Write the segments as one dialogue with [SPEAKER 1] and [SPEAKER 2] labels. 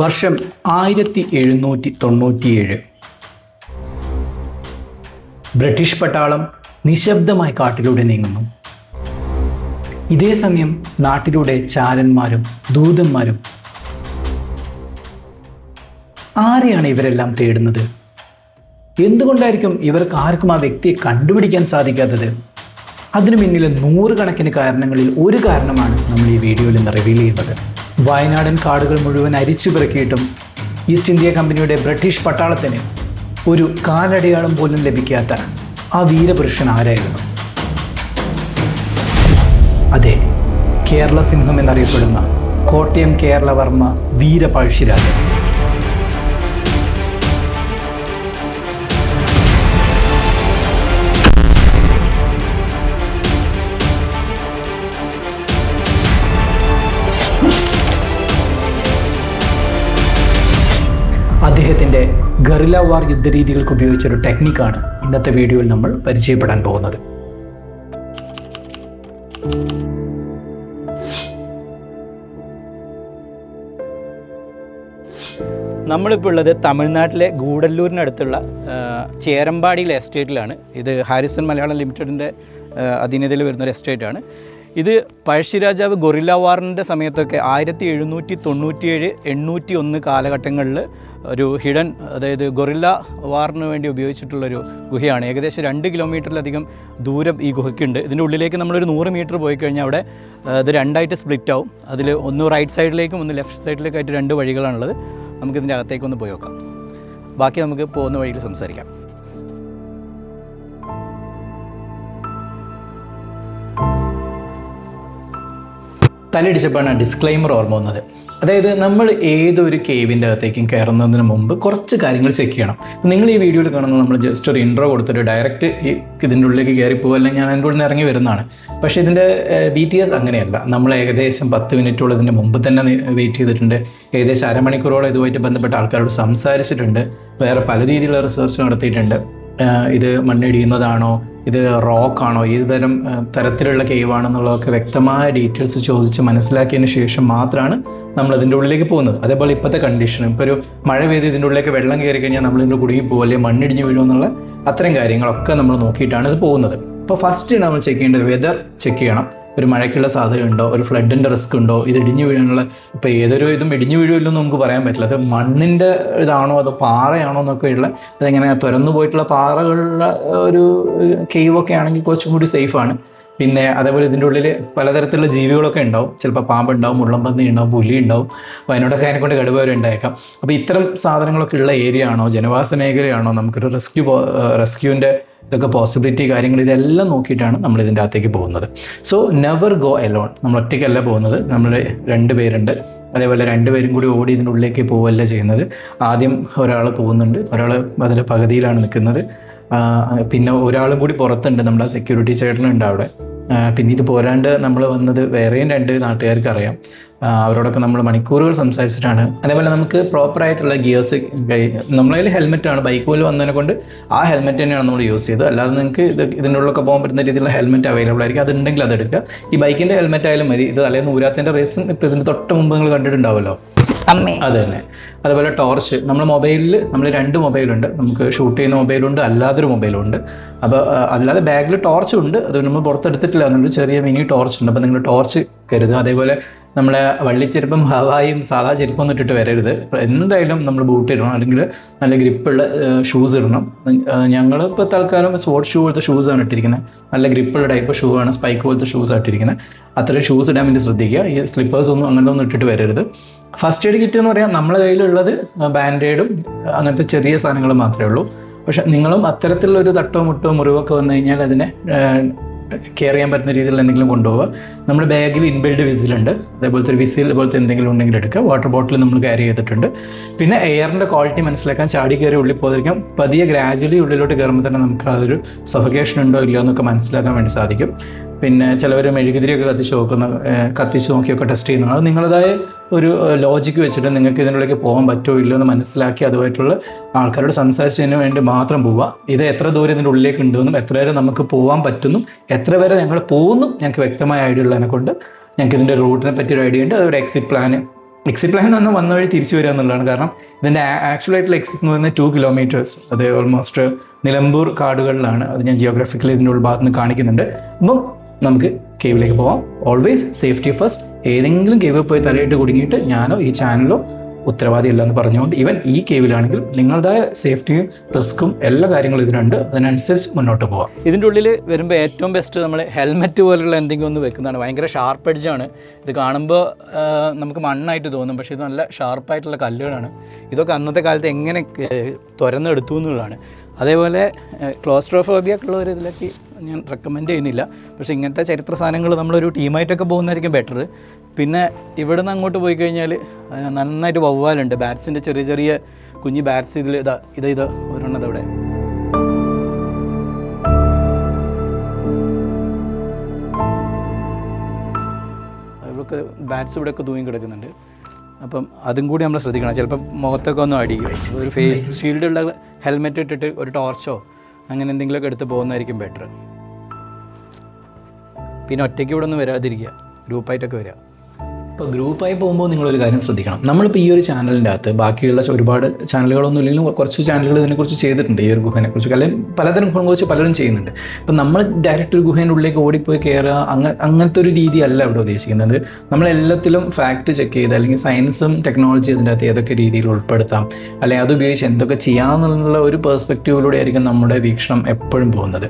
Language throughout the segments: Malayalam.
[SPEAKER 1] വർഷം 1797. ബ്രിട്ടീഷ് പട്ടാളം നിശബ്ദമായി കാട്ടിലൂടെ നീങ്ങുന്നു. ഇതേ സമയം നാട്ടിലൂടെ ചാരന്മാരും ദൂതന്മാരും. ആരെയാണ് ഇവരെല്ലാം തേടുന്നത്? എന്തുകൊണ്ടായിരിക്കും ഇവർക്ക് ആർക്കും ആ വ്യക്തിയെ കണ്ടുപിടിക്കാൻ സാധിക്കാത്തത്? അതിനു പിന്നിലെ നൂറുകണക്കിന് കാരണങ്ങളിൽ ഒരു കാരണമാണ് നമ്മൾ ഈ വീഡിയോയിൽ ഇന്ന് റിവീൽ ചെയ്യുന്നത്. വയനാടൻ കാടുകൾ മുഴുവൻ അരിച്ചു പെറുക്കിയിട്ടും ഈസ്റ്റ് ഇന്ത്യ കമ്പനിയുടെ ബ്രിട്ടീഷ് പട്ടാളത്തിന് ഒരു കാലടയാളം പോലും ലഭിക്കാത്ത ആ വീരപുരുഷൻ ആരായിരുന്നു? അതെ, കേരള സിംഹം എന്നറിയപ്പെടുന്ന കോട്ടയം കേരളവർമ്മ വീര പഴശ്ശിരാജൻ. അദ്ദേഹത്തിൻ്റെ ഗറില്ല വാർ യുദ്ധരീതികൾക്ക് ഉപയോഗിച്ചൊരു ടെക്നിക്കാണ് ഇന്നത്തെ വീഡിയോയിൽ നമ്മൾ പരിചയപ്പെടാൻ പോകുന്നത്.
[SPEAKER 2] നമ്മളിപ്പോൾ ഉള്ളത് തമിഴ്നാട്ടിലെ ഗൂഡല്ലൂരിനടുത്തുള്ള ചേരമ്പാടിയിലെ എസ്റ്റേറ്റിലാണ്. ഇത് ഹാരിസൺ മലയാളം ലിമിറ്റഡിൻ്റെ അധീനതയിൽ വരുന്നൊരു എസ്റ്റേറ്റാണ്. ഇത് പഴശ്ശിരാജാവ് ഗൊറില്ല വാറിൻ്റെ സമയത്തൊക്കെ 1797-801 കാലഘട്ടങ്ങളിൽ ഒരു ഹിഡൻ, അതായത് ഗൊറില്ല വാറിന് വേണ്ടി ഉപയോഗിച്ചിട്ടുള്ളൊരു ഗുഹയാണ്. ഏകദേശം 2 കിലോമീറ്ററിലധികം ദൂരം ഈ ഗുഹയ്ക്കുണ്ട്. ഇതിൻ്റെ ഉള്ളിലേക്ക് നമ്മളൊരു 100 മീറ്റർ പോയി കഴിഞ്ഞാൽ അവിടെ ഇത് രണ്ടായിട്ട് സ്പ്ലിറ്റ് ആവും. അതിൽ ഒന്ന് റൈറ്റ് സൈഡിലേക്കും ഒന്ന് ലെഫ്റ്റ് സൈഡിലേക്കായിട്ട് 2 വഴികളാണുള്ളത്. നമുക്കിതിൻ്റെ അകത്തേക്കൊന്ന് പോയി നോക്കാം. ബാക്കി നമുക്ക് പോകുന്ന വഴിയിൽ സംസാരിക്കാം.
[SPEAKER 1] തലയിടിച്ചപ്പോഴാണ് ഡിസ്ക്ലൈമർ ഓർമ്മ വന്നത്. അതായത് നമ്മൾ ഏതൊരു കേവിൻ്റെ അകത്തേക്കും കയറുന്നതിന് മുമ്പ് കുറച്ച് കാര്യങ്ങൾ ചെക്ക് ചെയ്യണം. നിങ്ങൾ ഈ വീഡിയോയിൽ കാണുന്നത് നമ്മൾ ജസ്റ്റ് ഒരു ഇൻട്രോ കൊടുത്തിട്ട് ഡയറക്റ്റ് ഇതിൻ്റെ ഉള്ളിലേക്ക് കയറി പോകുമല്ലെങ്കിൽ ഞാൻ അതിൻ്റെ ഉള്ളിൽ നിന്ന് ഇറങ്ങി വരുന്നതാണ്. പക്ഷേ ഇതിൻ്റെ BTS അങ്ങനെയല്ല. നമ്മൾ ഏകദേശം 10 മിനിറ്റോളം ഇതിൻ്റെ മുമ്പ് തന്നെ വെയിറ്റ് ചെയ്തിട്ടുണ്ട്. ഏകദേശം അരമണിക്കൂറോളം ഇതുമായിട്ട് ബന്ധപ്പെട്ട ആൾക്കാരോട് സംസാരിച്ചിട്ടുണ്ട്. വേറെ പല രീതിയിലുള്ള റിസർച്ച് നടത്തിയിട്ടുണ്ട്. ഇത് മണ്ണിടിയുന്നതാണോ, ഇത് റോക്കാണോ, ഏത് തരത്തിലുള്ള കേവാണെന്നുള്ളതൊക്കെ വ്യക്തമായ ഡീറ്റെയിൽസ് ചോദിച്ച് മനസ്സിലാക്കിയതിന് ശേഷം മാത്രമാണ് നമ്മൾ ഇതിൻ്റെ ഉള്ളിലേക്ക് പോകുന്നത്. അതേപോലെ ഇപ്പോഴത്തെ കണ്ടീഷൻ, ഇപ്പോൾ ഒരു മഴ പെയ്ത് ഇതിൻ്റെ ഉള്ളിലേക്ക് വെള്ളം കയറി കഴിഞ്ഞാൽ നമ്മളിതിൻ്റെ കുടുങ്ങി പോകും, അല്ലെങ്കിൽ മണ്ണിടിഞ്ഞ് വീഴുമെന്നുള്ള അത്തരം കാര്യങ്ങളൊക്കെ നമ്മൾ നോക്കിയിട്ടാണ് ഇത് പോകുന്നത്. അപ്പോൾ ഫസ്റ്റ് നമ്മൾ ചെക്ക് ചെയ്യേണ്ടത് വെതർ ചെക്ക് ചെയ്യണം. ഒരു മഴയ്ക്കുള്ള സാധ്യത ഉണ്ടോ, ഒരു ഫ്ലഡിൻ്റെ റിസ്ക് ഉണ്ടോ, ഇത് ഇടിഞ്ഞു വീഴാനുള്ള, ഇപ്പോൾ ഏതൊരു ഇതും ഇടിഞ്ഞു വീഴുമല്ലോ നമുക്ക് പറയാൻ പറ്റില്ല. അത് മണ്ണിൻ്റെ ഇതാണോ അതോ പാറയാണോ എന്നൊക്കെയുള്ള, അതെങ്ങനെ തുറന്നു പോയിട്ടുള്ള പാറകളുള്ള ഒരു കേവൊക്കെ ആണെങ്കിൽ കുറച്ചും കൂടി സേഫാണ്. പിന്നെ അതേപോലെ ഇതിൻ്റെ ഉള്ളിൽ പലതരത്തിലുള്ള ജീവികളൊക്കെ ഉണ്ടാവും. ചിലപ്പോൾ പാമ്പുണ്ടാവും, മുള്ളംപന്നി ഉണ്ടാവും, പുലി ഉണ്ടാവും, വയനാടൊക്കെ അതിനെക്കൊണ്ട് കടുവ വരെ ഉണ്ടായേക്കാം. അപ്പോൾ ഇത്തരം സാധനങ്ങളൊക്കെ ഉള്ള ഏരിയ ആണോ, ജനവാസ മേഖലയാണോ, നമുക്കൊരു റെസ്ക്യൂവിൻ്റെ ഇതൊക്കെ പോസിബിലിറ്റി കാര്യങ്ങൾ ഇതെല്ലാം നോക്കിയിട്ടാണ് നമ്മൾ ഇതിൻ്റെ അകത്തേക്ക് പോകുന്നത്. So never go alone. നമ്മൾ ഒറ്റയ്ക്കല്ല പോകുന്നത്, നമ്മൾ 2 പേരുണ്ട്. അതേപോലെ 2 പേരും കൂടി ഓടി ഇതിൻ്റെ ഉള്ളിലേക്ക് പോവല്ല ചെയ്യുന്നത്. ആദ്യം ഒരാൾ പോകുന്നുണ്ട്, ഒരാൾ അതിൻ്റെ പകുതിയിലാണ് നിൽക്കുന്നത്. പിന്നെ ഒരാളും കൂടി പുറത്തുണ്ട്, നമ്മുടെ സെക്യൂരിറ്റി ചേട്ടനുണ്ട് അവിടെ. പിന്നെ ഇത് പോരാണ്ട് നമ്മൾ വന്നത് വേറെയും 2 നാട്ടുകാർക്ക് അറിയാം. അവരോടൊക്കെ നമ്മൾ മണിക്കൂറുകൾ സംസാരിച്ചിട്ടാണ്. അതേപോലെ നമുക്ക് പ്രോപ്പറായിട്ടുള്ള ഗിയേഴ്സ്, നമ്മളതിൽ ഹെൽമെറ്റാണ് ബൈക്ക് പോലെ വന്നതിനെ കൊണ്ട് ആ ഹെൽമെറ്റ് തന്നെയാണ് നമ്മൾ യൂസ് ചെയ്തത്. അല്ലാതെ നിങ്ങൾക്ക് ഇതിൻ്റെ ഉള്ളിലൊക്കെ പോകാൻ പറ്റുന്ന രീതിയിലുള്ള ഹെൽമെറ്റ് അവൈലബിൾ ആയിരിക്കും. അതുണ്ടെങ്കിൽ അതെടുക്കുക. ഈ ബൈക്കിൻ്റെ ഹെൽമെറ്റ് ആയാലും മതി. ഇത് തലേന്ന് ഊരാത്തിൻ്റെ റേസും ഇപ്പോൾ ഇതിൻ്റെ തൊട്ട് മുമ്പ് നിങ്ങൾ കണ്ടിട്ടുണ്ടാവുമല്ലോ. അത് തന്നെ. അതുപോലെ ടോർച്ച്, നമ്മൾ മൊബൈലിൽ നമ്മൾ 2 മൊബൈലുണ്ട്. നമുക്ക് ഷൂട്ട് ചെയ്യുന്ന മൊബൈലുണ്ട്, അല്ലാതൊരു മൊബൈലുണ്ട്. അപ്പോൾ അല്ലാതെ ബാഗിൽ ടോർച്ചുണ്ട്. അത് നമ്മൾ പുറത്തെടുത്തിട്ടില്ല, എന്നൊരു ചെറിയ മിനി ടോർച്ച് ഉണ്ട്. അപ്പോൾ നിങ്ങൾ ടോർച്ച് കരുതുക. അതേപോലെ നമ്മളെ വള്ളിച്ചെരുപ്പും ഹവായും സാധാ ചെരുപ്പൊന്നും ഇട്ടിട്ട് വരരുത്. എന്തായാലും നമ്മൾ ബൂട്ട് ഇടണം, അല്ലെങ്കിൽ നല്ല ഗ്രിപ്പുള്ള ഷൂസ് ഇടണം. ഞങ്ങളിപ്പോൾ തൽക്കാലം സ്പോർട്സ് ഷൂ പോലത്തെ ഷൂസാണ് ഇട്ടിരിക്കുന്നത്. നല്ല ഗ്രിപ്പുള്ള ടൈപ്പ് ഷൂ ആണ്, സ്പൈക്ക് പോലത്തെ ഷൂസാണ് ഇട്ടിരിക്കുന്നത്. അത്രയും ഷൂസ് ഇടാൻ വേണ്ടി ശ്രദ്ധിക്കുക. ഈ സ്ലിപ്പേഴ്സൊന്നും അങ്ങനത്തെ ഒന്നും ഇട്ടിട്ട് വരരുത്. ഫസ്റ്റ് എയ്ഡ് കിറ്റ് എന്ന് പറയാൻ നമ്മുടെ കയ്യിലുള്ളത് ബാൻഡേഡും അങ്ങനത്തെ ചെറിയ സാധനങ്ങൾ മാത്രമേ ഉള്ളൂ. പക്ഷേ നിങ്ങളും അത്തരത്തിലുള്ളൊരു തട്ടോ മുട്ടോ മുറിവൊക്കെ വന്നു കഴിഞ്ഞാൽ അതിനെ കെയർ ചെയ്യാൻ പറ്റുന്ന രീതിയിൽ എന്തെങ്കിലും കൊണ്ടുപോകുക. നമ്മുടെ ബാഗിൽ ഇൻബിൽഡ് വിസിലുണ്ട്. അതേപോലത്തെ ഒരു വിസിൽ പോലത്തെ എന്തെങ്കിലും ഉണ്ടെങ്കിൽ എടുക്കുക. വാട്ടർ ബോട്ടിൽ നമ്മൾ ക്യാരി ചെയ്തിട്ടുണ്ട്. പിന്നെ എയറിൻ്റെ ക്വാളിറ്റി മനസ്സിലാക്കാൻ ചാടി കയറി ഉള്ളിൽ പോയിരിക്കാം. പതിയെ ഗ്രാജുവലി ഉള്ളിലോട്ട് കയറുമ്പോൾ തന്നെ നമുക്ക് അതൊരു സഫക്കേഷൻ ഉണ്ടോ ഇല്ലയോ എന്നൊക്കെ മനസ്സിലാക്കാൻ വേണ്ടി സാധിക്കും. പിന്നെ ചിലവർ മെഴുകുതിരിയൊക്കെ കത്തിച്ച് നോക്കിയൊക്കെ ടെസ്റ്റ് ചെയ്യുന്നതാണ്. അത് നിങ്ങളുടേതായ ഒരു ലോജിക്ക് വെച്ചിട്ട് നിങ്ങൾക്ക് ഇതിനുള്ളിലേക്ക് പോകാൻ പറ്റുമോ ഇല്ലയോ എന്ന് മനസ്സിലാക്കി അതുമായിട്ടുള്ള ആൾക്കാരോട് സംസാരിച്ചതിന് വേണ്ടി മാത്രം പോവുക. ഇത് എത്ര ദൂരം ഇതിൻ്റെ ഉള്ളിലേക്ക് ഉണ്ടെന്നും എത്ര വരെ നമുക്ക് പോകാൻ പറ്റുന്നു, എത്ര വരെ ഞങ്ങൾ പോകുന്നു ഞങ്ങൾക്ക് വ്യക്തമായ ഐഡിയ ഉള്ളതിനെ കൊണ്ട് ഞങ്ങൾക്ക് ഇതിൻ്റെ റൂട്ടിനെ പറ്റി ഒരു ഐഡിയ ഉണ്ട്. അതൊരു എക്സിറ്റ് പ്ലാൻ എക്സിറ്റ് പ്ലാൻ എന്ന് പറഞ്ഞാൽ വന്ന വഴി തിരിച്ചു വരിക എന്നുള്ളതാണ്. കാരണം ഇതിൻ്റെ ആക്ച്വലായിട്ടുള്ള എക്സിറ്റ് എന്ന് പറയുന്നത് 2 കിലോമീറ്റേഴ്സ്, അത് ഓൾമോസ്റ്റ് നിലമ്പൂർ കാടുകളിലാണ്. അത് ഞാൻ ജിയോഗ്രാഫിക്കലി ഇതിൻ്റെ ഉൾഭാഗത്ത് നിന്ന് കാണിക്കുന്നുണ്ട്. അപ്പം നമുക്ക് കേവിലേക്ക് പോവാം. Always safety first. ഏതെങ്കിലും കേവിൽ പോയി തലയിട്ട് കുടുങ്ങിയിട്ട് ഞാനോ ഈ ചാനലോ ഉത്തരവാദിയല്ല എന്ന് പറഞ്ഞുകൊണ്ട് ഈവൻ ഈ കേവിലാണെങ്കിൽ നിങ്ങളുടേതായ സേഫ്റ്റിയും റിസ്ക്കും എല്ലാ കാര്യങ്ങളും ഇതിനുണ്ട്. അതിനനുസരിച്ച് മുന്നോട്ട് പോവാം.
[SPEAKER 2] ഇതിൻ്റെ ഉള്ളിൽ വരുമ്പോൾ ഏറ്റവും ബെസ്റ്റ് നമ്മൾ ഹെൽമെറ്റ് പോലുള്ള എന്തെങ്കിലും ഒന്ന് വെക്കുന്നതാണ്. ഭയങ്കര ഷാർപ്പ് എഡ്ജാണ്. ഇത് കാണുമ്പോൾ നമുക്ക് മണ്ണായിട്ട് തോന്നും, പക്ഷേ ഇത് നല്ല ഷാർപ്പായിട്ടുള്ള കല്ലുകളാണ്. ഇതൊക്കെ അന്നത്തെ കാലത്ത് എങ്ങനെ തുരന്നെടുത്തു എന്നുള്ളതാണ്. അതേപോലെ ക്ലോസ്ട്രോഫോബിയ ഉള്ളവർ ഇതിലേക്ക് ഞാൻ റെക്കമെൻഡ് ചെയ്യുന്നില്ല. പക്ഷേ ഇങ്ങനത്തെ ചരിത്ര സാധനങ്ങൾ നമ്മളൊരു ടീമായിട്ടൊക്കെ പോകുന്നതായിരിക്കും ബെറ്റർ. പിന്നെ ഇവിടെ നിന്ന് അങ്ങോട്ട് പോയി കഴിഞ്ഞാൽ നന്നായിട്ട് വവ്വാലുണ്ട്. ബാറ്റ്സിൻ്റെ ചെറിയ ചെറിയ കുഞ്ഞ് ബാറ്റ്സ് ഇതിൽ ഇത് ഒരെണ്ണത് അവിടെ. ഇവർക്ക് ബാറ്റ്സ് ഇവിടെയൊക്കെ തൂങ്ങി കിടക്കുന്നുണ്ട്. അപ്പം അതും കൂടി നമ്മൾ ശ്രദ്ധിക്കണം. ചിലപ്പോൾ മുഖത്തൊക്കെ ഒന്നും അടിക്കും. ഒരു ഫേസ് ഷീൽഡുള്ള ഹെൽമെറ്റ് ഇട്ടിട്ട് ഒരു ടോർച്ചോ അങ്ങനെ എന്തെങ്കിലുമൊക്കെ എടുത്ത് പോകുന്നതായിരിക്കും ബെറ്റർ. പിന്നെ ഒറ്റയ്ക്ക് ഇവിടെ ഒന്നും വരാതിരിക്കുക, ഗ്രൂപ്പായിട്ടൊക്കെ വരിക.
[SPEAKER 1] ഇപ്പോൾ ഗ്രൂപ്പായി പോകുമ്പോൾ നിങ്ങളൊരു കാര്യം ശ്രദ്ധിക്കണം. നമ്മളിപ്പോൾ ഈ ഒരു ചാനലിൻ്റെ അകത്ത് ബാക്കിയുള്ള ഒരുപാട് ചാനലുകളൊന്നും ഇല്ലെങ്കിലും കുറച്ച് ചാനലുകൾ ഇതിനെക്കുറിച്ച് ചെയ്തിട്ടുണ്ട്. ഈ ഒരു ഗുഹേനെക്കുറിച്ച് അല്ലെങ്കിൽ പലതരം ഗുഹയെക്കുറിച്ച് പലരും ചെയ്യുന്നുണ്ട്. ഇപ്പം നമ്മൾ ഡയറക്റ്റ് ഒരു ഗുഹേൻ്റെ ഉള്ളിലേക്ക് ഓടിപ്പോയി കയറുക അങ്ങനത്തെ ഒരു രീതിയല്ല ഇവിടെ ഉദ്ദേശിക്കുന്നത്. നമ്മളെല്ലാത്തിലും ഫാക്റ്റ് ചെക്ക് ചെയ്ത് അല്ലെങ്കിൽ സയൻസും ടെക്നോളജി ഇതിൻ്റെ അകത്ത് ഏതൊക്കെ രീതിയിൽ ഉൾപ്പെടുത്താം അല്ലെങ്കിൽ അതുപയോഗിച്ച് എന്തൊക്കെ ചെയ്യാമെന്നുള്ള ഒരു പേഴ്സ്പെക്റ്റീവിലൂടെ ആയിരിക്കും നമ്മുടെ വീക്ഷണം എപ്പോഴും പോകുന്നത്.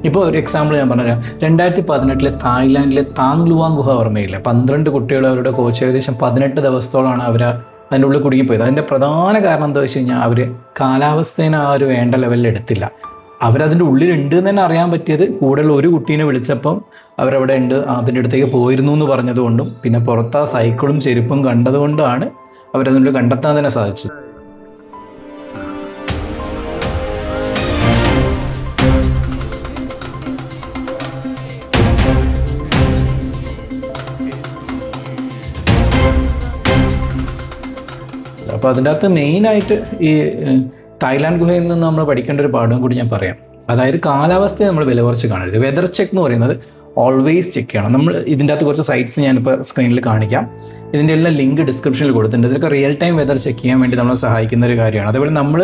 [SPEAKER 1] ഇപ്പോൾ ഒരു എക്സാമ്പിൾ ഞാൻ പറഞ്ഞുതരാം. 2018 തായ്ലാൻഡിലെ താങ് ലുവാങ് ഗുഹ ഓർമ്മയില്ല. 12 കുട്ടികൾ അവരുടെ കോച്ച് ഏകദേശം 18 ദിവസത്തോളാണ് അവർ അതിൻ്റെ ഉള്ളിൽ കുടുങ്ങിപ്പോയത്. അതിൻ്റെ പ്രധാന കാരണം എന്താ വെച്ച് കഴിഞ്ഞാൽ അവർ കാലാവസ്ഥേനെ ആ ഒരു വേണ്ട ലെവലിൽ എടുത്തില്ല. അവരതിൻ്റെ ഉള്ളിലുണ്ട് എന്ന് തന്നെ അറിയാൻ പറ്റിയത് കൂടുതൽ ഒരു കുട്ടീനെ വിളിച്ചപ്പം അവരവിടെ ഉണ്ട്, അതിൻ്റെ അടുത്തേക്ക് പോയിരുന്നു എന്ന് പറഞ്ഞതുകൊണ്ടും പിന്നെ പുറത്ത് ആ സൈക്കിളും ചെരുപ്പും കണ്ടതുകൊണ്ടാണ് അവരതിനുള്ളിൽ കണ്ടെത്താൻ തന്നെ സാധിച്ചത്. അപ്പോൾ അതിൻ്റെ അകത്ത് മെയിനായിട്ട് ഈ തായ്ലാൻഡ് ഗുഹയിൽ നിന്ന് നമ്മൾ പഠിക്കേണ്ട ഒരു പാഠം കൂടി ഞാൻ പറയാം. അതായത് കാലാവസ്ഥയെ നമ്മൾ വില കുറച്ച് കാണരുത്. വെതർ ചെക്ക് എന്ന് പറയുന്നത് ഓൾവേസ് ചെക്ക് ചെയ്യണം. നമ്മൾ ഇതിൻ്റെ അകത്ത് കുറച്ച് സൈറ്റ്സ് ഞാനിപ്പോൾ സ്ക്രീനിൽ കാണിക്കാം. ഇതിൻ്റെ എല്ലാം ലിങ്ക് ഡിസ്ക്രിപ്ഷനിൽ കൊടുത്തിട്ടുണ്ട്. ഇതൊക്കെ റിയൽ ടൈം വെതർ ചെക്ക് ചെയ്യാൻ വേണ്ടി നമ്മളെ സഹായിക്കുന്ന ഒരു കാര്യമാണ്. അതേപോലെ നമ്മൾ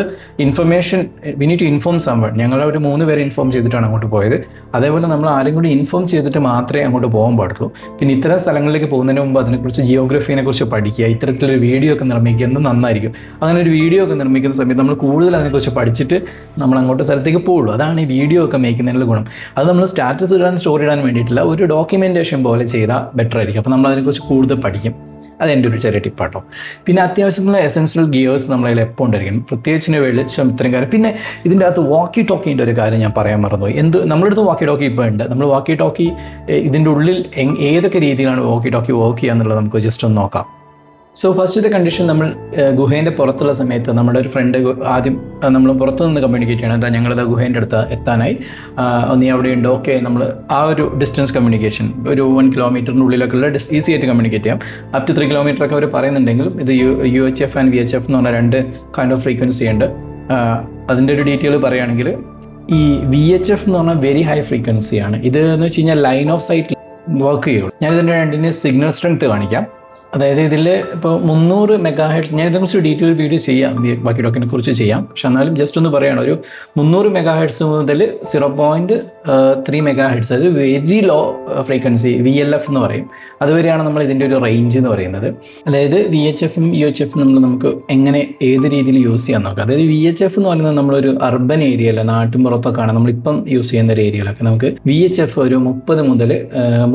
[SPEAKER 1] information we need to inform someone. ഞങ്ങൾ ഒരു 3 പേരെ ഇൻഫോം ചെയ്തിട്ടാണ് അങ്ങോട്ട് പോയത്. അതേപോലെ നമ്മൾ ആരും കൂടി ഇൻഫോം ചെയ്തിട്ട് മാത്രമേ അങ്ങോട്ട് പോകാൻ പാടുള്ളൂ. പിന്നെ ഇത്തരം സ്ഥലങ്ങളിലേക്ക് പോകുന്നതിന് മുമ്പ് അതിനെക്കുറിച്ച് ജിയോഗ്രഫീനെ കുറിച്ച് പഠിക്കുക, ഇത്തരത്തിലൊരു വീഡിയോ ഒക്കെ നിർമ്മിക്കുന്നത് നന്നായിരിക്കും. അങ്ങനെ ഒരു വീഡിയോ ഒക്കെ നിർമ്മിക്കുന്ന സമയത്ത് നമ്മൾ കൂടുതൽ അതിനെക്കുറിച്ച് പഠിച്ചിട്ട് നമ്മൾ അങ്ങോട്ട് സ്ഥലത്തേക്ക് പോകുള്ളൂ. അതാണ് ഈ വീഡിയോ ഒക്കെ മേക്കുന്നതിനുള്ള ഗുണം. അത് നമ്മൾ സ്റ്റാറ്റസ് ഇടാൻ സ്റ്റോറി ഇടാൻ വേണ്ടിയിട്ടില്ല, ഒരു ഡോക്യുമെൻറ്റേഷൻ പോലെ ചെയ്താൽ ബെറ്റർ ആയിരിക്കും. അപ്പോൾ നമ്മൾ അതിനെക്കുറിച്ച് കൂടുതൽ പഠിക്കും. അതെൻ്റെ ഒരു ചെറിയ ടിപ്പാട്ടോ. പിന്നെ അത്യാവശ്യത്തിനുള്ള എസെൻഷ്യൽ ഗിയേഴ്സ് നമ്മളതിൽ എപ്പോൾ ഉണ്ടായിരിക്കണം, പ്രത്യേകിച്ച് വെളിച്ചം, ഇത്തരം കാര്യം. പിന്നെ ഇതിൻ്റെ അകത്ത് വാക്കി ടോക്കിൻ്റെ ഒരു കാര്യം ഞാൻ പറയാൻ മറന്നുപോയി. നമ്മുടെ അടുത്ത് വാക്കി ടോക്കി ഇപ്പോൾ ഉണ്ട്. നമ്മൾ വാക്കി ടോക്കി ഇതിൻ്റെ ഉള്ളിൽ ഏതൊക്കെ രീതിയിലാണ് വാക്കി ടോക്കി വർക്ക് ചെയ്യുക എന്നുള്ളത് നമുക്ക് ജസ്റ്റ് ഒന്ന് നോക്കാം. സോ ഫസ്റ്റത്തെ കണ്ടീഷൻ, നമ്മൾ ഗുഹേൻ്റെ പുറത്തുള്ള സമയത്ത് നമ്മുടെ ഒരു ഫ്രണ്ട് ആദ്യം നമ്മൾ പുറത്തു നിന്ന് കമ്മ്യൂണിക്കേറ്റ് ചെയ്യണം. എന്താ ഞങ്ങളത് ഗുഹേൻ്റെ അടുത്ത് എത്താനായി, നീ അവിടെ ഉണ്ട്, ഓക്കെ. നമ്മൾ ആ ഒരു ഡിസ്റ്റൻസ് കമ്മ്യൂണിക്കേഷൻ ഒരു 1 കിലോമീറ്ററിനുള്ളിലൊക്കെ ഉള്ള ഈസി ആയിട്ട് കമ്മ്യൂണിക്കേറ്റ് ചെയ്യാം. അപ് ടു 3 കിലോമീറ്ററൊക്കെ അവർ പറയുന്നുണ്ടെങ്കിലും ഇത് UHF ആൻഡ് VHF എന്ന് പറഞ്ഞ 2 കൈൻഡ് ഓഫ് ഫ്രീക്വൻസി ഉണ്ട്. അതിൻ്റെ ഒരു ഡീറ്റെയിൽ പറയുകയാണെങ്കിൽ ഈ VHF എന്ന് പറഞ്ഞാൽ വെരി ഹൈ ഫ്രീക്വൻസിയാണ്. ഇത് എന്ന് വെച്ച് കഴിഞ്ഞാൽ ലൈൻ ഓഫ് സൈറ്റ് വർക്ക് ചെയ്യുള്ളൂ. ഞാനിതിൻ്റെ 2 സിഗ്നൽ സ്ട്രെങ്ത് കാണിക്കാം. അതായത് ഇതിൽ ഇപ്പോൾ 300 മെഗാഹെർട്സ്, ഞാൻ ഇതിനെക്കുറിച്ച് ഡീറ്റെയിൽ വീഡിയോ ചെയ്യാം, ബാക്കി ഡോക്കിനെ കുറിച്ച് ചെയ്യാം. പക്ഷെ എന്നാലും ജസ്റ്റ് ഒന്ന് പറയുകയാണ്, ഒരു 300 മെഗാഹെർട്സ് മുതൽ 0.3 മെഗാഹെർട്സ്, അതായത് വെരി ലോ ഫ്രീക്വൻസി VLF എന്ന് പറയും, അതുവരെയാണ് നമ്മൾ ഇതിൻ്റെ ഒരു റേഞ്ച് എന്ന് പറയുന്നത്. അതായത് VHFും UHFും നമുക്ക് എങ്ങനെ ഏത് രീതിയിൽ യൂസ് ചെയ്യാൻ നോക്കാം. അതായത് VHF എന്ന് പറയുന്നത് നമ്മളൊരു അർബൻ ഏരിയയില നാട്ടിൻപുറത്തൊക്കെയാണ് നമ്മളിപ്പം യൂസ് ചെയ്യുന്ന ഒരു ഏരിയയിലൊക്കെ നമുക്ക് VHF ഒരു 30 മുതൽ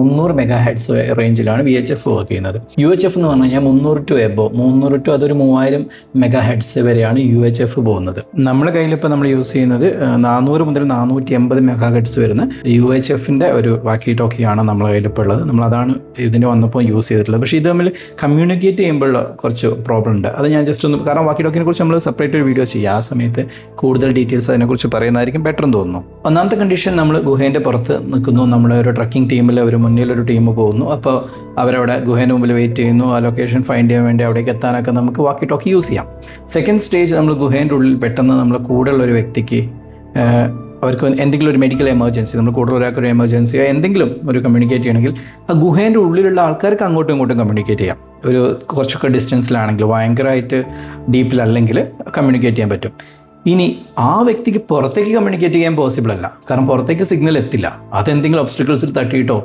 [SPEAKER 1] 300 മെഗാഹെർട്സ് റേഞ്ചിലാണ് VHF വർക്ക് ചെയ്യുന്നത്. UHF എന്ന് പറഞ്ഞു കഴിഞ്ഞാൽ 300 to എബോ, 300 to അതൊരു 3000 മെഗാഹെർട്സ് വരെയാണ് UHF പോകുന്നത്. നമ്മുടെ കയ്യിലിപ്പോൾ നമ്മൾ യൂസ് ചെയ്യുന്നത് 400 മുതൽ 480 മെഗാഹെർട്സ് വരുന്ന UHFിൻ്റെ ഒരു വാക്കി ടോക്കിയാണ് നമ്മുടെ കയ്യിലിപ്പോൾ ഉള്ളത്. നമ്മളതാണ് ഇതിന് വന്നപ്പോൾ യൂസ് ചെയ്തിട്ടുള്ളത്. പക്ഷേ ഇത് തമ്മിൽ കമ്മ്യൂണിക്കേറ്റ് ചെയ്യുമ്പോൾ കുറച്ച് പ്രോബ്ലം ഉണ്ട്. അത് ഞാൻ ജസ്റ്റ് ഒന്ന്, കാരണം വാക്കി ടോക്കിനെ കുറിച്ച് നമ്മൾ സെപ്പറേറ്റ് ഒരു വീഡിയോ ചെയ്യുക, ആ സമയത്ത് കൂടുതൽ ഡീറ്റെയിൽസ് അതിനെക്കുറിച്ച് പറയുന്നതായിരിക്കും ബെറ്റർ എന്ന് തോന്നുന്നു. ഒന്നാമത്തെ കണ്ടീഷൻ, നമ്മൾ ഗുഹേൻ്റെ പുറത്ത് നിൽക്കുന്നു, നമ്മുടെ ഒരു ട്രക്കിംഗ് ടീമിൽ ഒരു മുന്നിലൊരു ടീം പോകുന്നു. അപ്പോൾ അവരവിടെ ഗുഹേൻ്റെ മുമ്പിൽ വെയിറ്റ് ചെയ്യുന്നു, ആ ലൊക്കേഷൻ ഫൈൻഡ് ചെയ്യാൻ വേണ്ടി അവിടേക്ക് എത്താനൊക്കെ നമുക്ക് വാക്കി ടോക്കി യൂസ് ചെയ്യാം. സെക്കൻഡ് സ്റ്റേജ്, നമ്മൾ ഗുഹേൻ്റെ ഉള്ളിൽ പെട്ടെന്ന് നമ്മൾ കൂടെയുള്ള ഒരു വ്യക്തിക്ക് അവർക്ക് എന്തെങ്കിലും ഒരു മെഡിക്കൽ എമർജൻസി, നമ്മൾ കൂടുതൽ ഒരാൾക്കൊരു എമർജൻസിയോ എന്തെങ്കിലും ഒരു കമ്മ്യൂണിക്കേറ്റ് ചെയ്യണമെങ്കിൽ ആ ഗുഹേൻ്റെ ഉള്ളിലുള്ള ആൾക്കാർക്ക് അങ്ങോട്ടും ഇങ്ങോട്ടും കമ്മ്യൂണിക്കേറ്റ് ചെയ്യാം. ഒരു കുറച്ചൊക്കെ ഡിസ്റ്റൻസിലാണെങ്കിൽ, ഭയങ്കരമായിട്ട് ഡീപ്പിലല്ലെങ്കിൽ കമ്മ്യൂണിക്കേറ്റ് ചെയ്യാൻ പറ്റും. ഇനി ആ വ്യക്തിക്ക് പുറത്തേക്ക് കമ്മ്യൂണിക്കേറ്റ് ചെയ്യാൻ പോസിബിൾ അല്ല, കാരണം പുറത്തേക്ക് സിഗ്നൽ എത്തില്ല. അതെന്തെങ്കിലും ഒബ്സ്റ്റക്കിൾസിൽ തട്ടിയിട്ടോ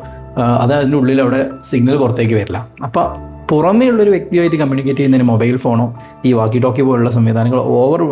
[SPEAKER 1] അത് അതിൻ്റെ ഉള്ളിൽ അവിടെ സിഗ്നൽ പുറത്തേക്ക് വരില്ല. അപ്പോൾ പുറമേ ഉള്ളൊരു വ്യക്തിയായിട്ട് കമ്മ്യൂണിക്കേറ്റ് ചെയ്യുന്നതിന് മൊബൈൽ ഫോണോ ഈ വാക്കി ടോക്കി പോലുള്ള സംവിധാനങ്ങൾ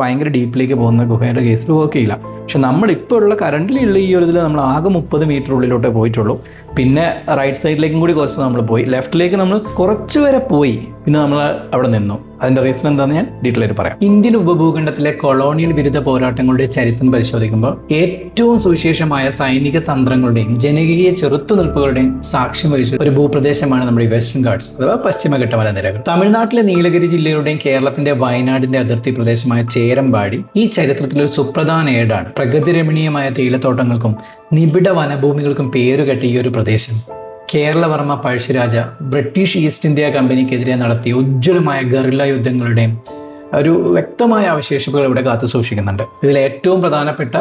[SPEAKER 1] ഭയങ്കര ഡീപ്പിലേക്ക് പോകുന്ന ഗുഹയുടെ കേസിൽ വർക്ക് ചെയ്യില്ല. പക്ഷെ നമ്മളിപ്പോൾ ഉള്ള കറൻ്റിലുള്ള ഈ ഒരു ഇതിൽ നമ്മൾ ആകെ 30 മീറ്റർ ഉള്ളിലോട്ടേ പോയിട്ടുള്ളൂ. പിന്നെ റൈറ്റ് സൈഡിലേക്കും കൂടി കുറച്ച് നമ്മൾ പോയി, ലെഫ്റ്റിലേക്ക് നമ്മൾ കുറച്ച് വരെ പോയി, പിന്നെ നമ്മൾ അവിടെ നിന്നു. അതിൻ്റെ റീസൺ എന്താണെന്ന് ഞാൻ ഡീറ്റെയിൽ ആയിട്ട് പറയാം. ഇന്ത്യൻ ഉപഭൂഖണ്ഡത്തിലെ കൊളോണിയൽ വിരുദ്ധ പോരാട്ടങ്ങളുടെ ചരിത്രം പരിശോധിക്കുമ്പോൾ ഏറ്റവും സുവിശേഷമായ സൈനിക തന്ത്രങ്ങളുടെയും ജനകീയ ചെറുത്തുനിൽപ്പുകളുടെയും സാക്ഷ്യം വഹിച്ച ഒരു ഭൂപ്രദേശമാണ് നമ്മുടെ ഈ വെസ്റ്റേൺ ഗാട്സ് അഥവാ പശ്ചിമഘട്ട മലനിരകൾ. തമിഴ്നാട്ടിലെ നീലഗിരി ജില്ലയുടെയും കേരളത്തിന്റെ വയനാടിന്റെ അതിർത്തി പ്രദേശമായ ചേരമ്പാടി ഈ ചരിത്രത്തിലൊരു സുപ്രധാന ഏടാണ്. പ്രകൃതിരമണീയമായ തേയിലത്തോട്ടങ്ങൾക്കും നിബിഡ വനഭൂമികൾക്കും പേരുകെട്ട ഈ ഒരു പ്രദേശം Keralavarma Pazhassiraja British East India കമ്പനിക്കെതിരെ നടത്തിയ ഉജ്ജ്വലമായ ഗറില്ല യുദ്ധങ്ങളുടെയും ഒരു വ്യക്തമായ അവശേഷിപ്പുകൾ ഇവിടെ കാത്തു സൂക്ഷിക്കുന്നുണ്ട്. ഇതിൽ ഏറ്റവും പ്രധാനപ്പെട്ട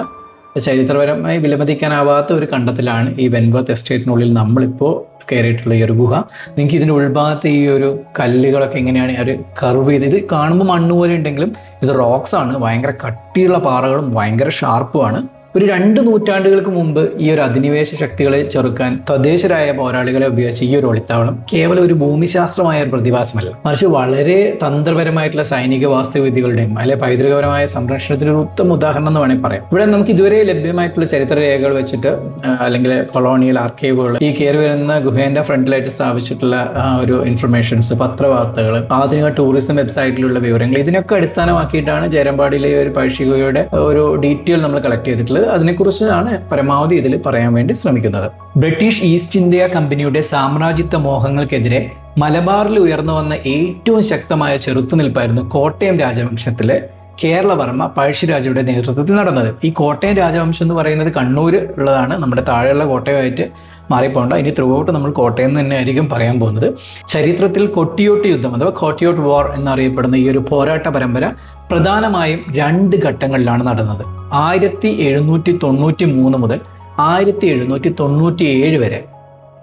[SPEAKER 1] ചരിത്രപരമായി വിലമതിക്കാനാവാത്ത ഒരു കണ്ടെത്തലാണ് ഈ വെൻവർത്ത് എസ്റ്റേറ്റിനുള്ളിൽ നമ്മളിപ്പോൾ കയറിയിട്ടുള്ള ഈ ഒരു ഗുഹ. നിങ്ങൾക്ക് ഇതിൻ്റെ ഉൾഭാഗത്ത് ഈ ഒരു കല്ലുകളൊക്കെ എങ്ങനെയാണ് ഒരു കർവ് ചെയ്ത്, ഇത് കാണുമ്പോൾ മണ്ണ് പോലെ ഉണ്ടെങ്കിലും ഇത് റോക്സ് ആണ്, ഭയങ്കര കട്ടിയുള്ള പാറകളും ഭയങ്കര ഷാർപ്പുമാണ്. ഒരു 2 നൂറ്റാണ്ടുകൾക്ക് മുമ്പ് ഈ ഒരു അധിനിവേശ ശക്തികളെ ചെറുക്കാൻ തദ്ദേശരായ പോരാളികളെ ഉപയോഗിച്ച ഈ ഒരു ഒളിത്താവളം കേവലം ഒരു ഭൂമിശാസ്ത്രമായ ഒരു പ്രതിഭാസമല്ല, മറിച്ച് വളരെ തന്ത്രപരമായിട്ടുള്ള സൈനിക വാസ്തുവിദ്യകളുടെയും അല്ലെ പൈതൃകപരമായ സംരക്ഷണത്തിന് ഒരു ഉത്തമ ഉദാഹരണം എന്ന് വേണമെങ്കിൽ പറയാം. ഇവിടെ നമുക്ക് ഇതുവരെ ലഭ്യമായിട്ടുള്ള ചരിത്ര രേഖകൾ വെച്ചിട്ട് അല്ലെങ്കിൽ കൊളോണിയൽ ആർക്കൈവുകൾ, ഈ കയറി വരുന്ന ഗുഹേന്റെ ഫ്രണ്ടിലായിട്ട് സ്ഥാപിച്ചിട്ടുള്ള ഒരു ഇൻഫർമേഷൻസ്, പത്രവാർത്തകൾ, ആധുനിക ടൂറിസം വെബ്സൈറ്റിലുള്ള വിവരങ്ങൾ, ഇതിനൊക്കെ അടിസ്ഥാനമാക്കിയിട്ടാണ് ചേരമ്പാടിയിലെ ഒരു പഴശ്ശി ഗുഹയുടെ ഒരു ഡീറ്റെയിൽ നമ്മൾ കളക്ട് ചെയ്തിട്ടുള്ളത്. അതിനെക്കുറിച്ചാണ് പരമാവധി ഇതിൽ പറയാൻ വേണ്ടി ശ്രമിക്കുന്നത്. ബ്രിട്ടീഷ് ഈസ്റ്റ് ഇന്ത്യ കമ്പനിയുടെ സാമ്രാജ്യത്വ മോഹങ്ങൾക്കെതിരെ മലബാറിൽ ഉയർന്നു വന്ന ഏറ്റവും ശക്തമായ ചെറുത്തുനിൽപ്പായിരുന്നു കോട്ടയം രാജവംശത്തിലെ കേരളവർമ്മ പഴശ്ശിരാജയുടെ നേതൃത്വത്തിൽ നടന്നത്. ഈ കോട്ടയം രാജവംശം എന്ന് പറയുന്നത് കണ്ണൂർ ഉള്ളതാണ്, നമ്മുടെ താഴെയുള്ള കോട്ടയമായിട്ട് മാറിപ്പോണ്ട. ഇനി ത്രൂ ഔട്ട് നമ്മൾ കോട്ടയം എന്ന് തന്നെ ആയിരിക്കും പറയാൻ പോകുന്നത്. ചരിത്രത്തിൽ കൊട്ടിയോട്ട് യുദ്ധം അഥവാ കോട്ടിയോട്ട് വാർ എന്നറിയപ്പെടുന്ന ഈ ഒരു പോരാട്ട പരമ്പര പ്രധാനമായും 2 ഘട്ടങ്ങളിലാണ് നടന്നത്. 1793 മുതൽ 1797 വരെ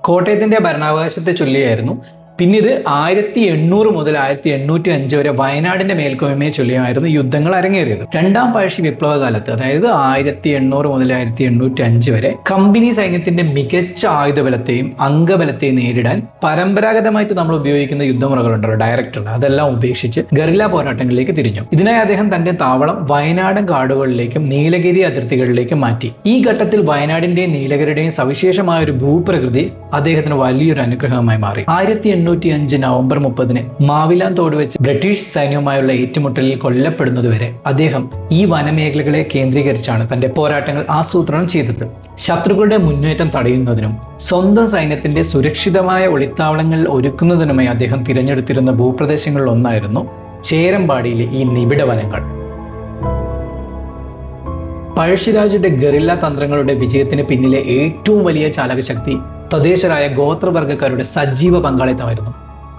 [SPEAKER 1] കോട്ടയത്തിന്റെ ഭരണാവകാശത്തെ ചൊല്ലിയായിരുന്നു. പിന്നെ ഇത് 1800 മുതൽ 1805 വരെ വയനാടിന്റെ മേൽക്കോയ്മയെ ചൊല്ലിയായിരുന്നു യുദ്ധങ്ങൾ അരങ്ങേറിയത്. 2ാം പഴശ്ശി വിപ്ലവ കാലത്ത്, അതായത് 1800 മുതൽ 1805 വരെ കമ്പനി സൈന്യത്തിന്റെ മികച്ച ആയുധബലത്തെയും അംഗബലത്തെയും നേരിടാൻ പരമ്പരാഗതമായിട്ട് നമ്മൾ ഉപയോഗിക്കുന്ന യുദ്ധമുറകളുണ്ടല്ലോ, ഡയറക്റ്റ്, അതെല്ലാം ഉപേക്ഷിച്ച് ഗറില്ല പോരാട്ടങ്ങളിലേക്ക് തിരിഞ്ഞു. ഇതിനായി അദ്ദേഹം തന്റെ താവളം വയനാടൻ കാടുകളിലേക്കും നീലഗിരി അതിർത്തികളിലേക്കും മാറ്റി. ഈ ഘട്ടത്തിൽ വയനാടിന്റെയും നീലഗിരിയുടെയും സവിശേഷമായ ഒരു ഭൂപ്രകൃതി അദ്ദേഹത്തിന് വലിയൊരു അനുഗ്രഹമായി മാറി. 1805 നവംബർ 30 മാവിലാൻ തോട് വെച്ച് ബ്രിട്ടീഷ് സൈന്യവുമായുള്ള ഏറ്റുമുട്ടലിൽ കൊല്ലപ്പെടുന്നതുവരെ അദ്ദേഹം ഈ വനമേഖലകളെ കേന്ദ്രീകരിച്ചാണ് തന്റെ പോരാട്ടങ്ങൾ ആസൂത്രണം ചെയ്തത്. ശത്രുക്കളുടെ മുന്നേറ്റം തടയുന്നതിനും സ്വന്തം സൈന്യത്തിന്റെ സുരക്ഷിതമായ ഒളിത്താവളങ്ങൾ ഒരുക്കുന്നതിനുമായി അദ്ദേഹം തിരഞ്ഞെടുത്തിരുന്ന ഭൂപ്രദേശങ്ങളിൽ ഒന്നായിരുന്നു ചേരമ്പാടിയിലെ ഈ നിബിഡ വനങ്ങൾ. പഴശ്ശിരാജയുടെ ഗറില്ല തന്ത്രങ്ങളുടെ വിജയത്തിന് പിന്നിലെ ഏറ്റവും വലിയ ചാലകശക്തി തദ്ദേശരായ ഗോത്രവർഗ്ഗക്കാരുടെ സജീവ പങ്കാളിത്തമായിരുന്നു.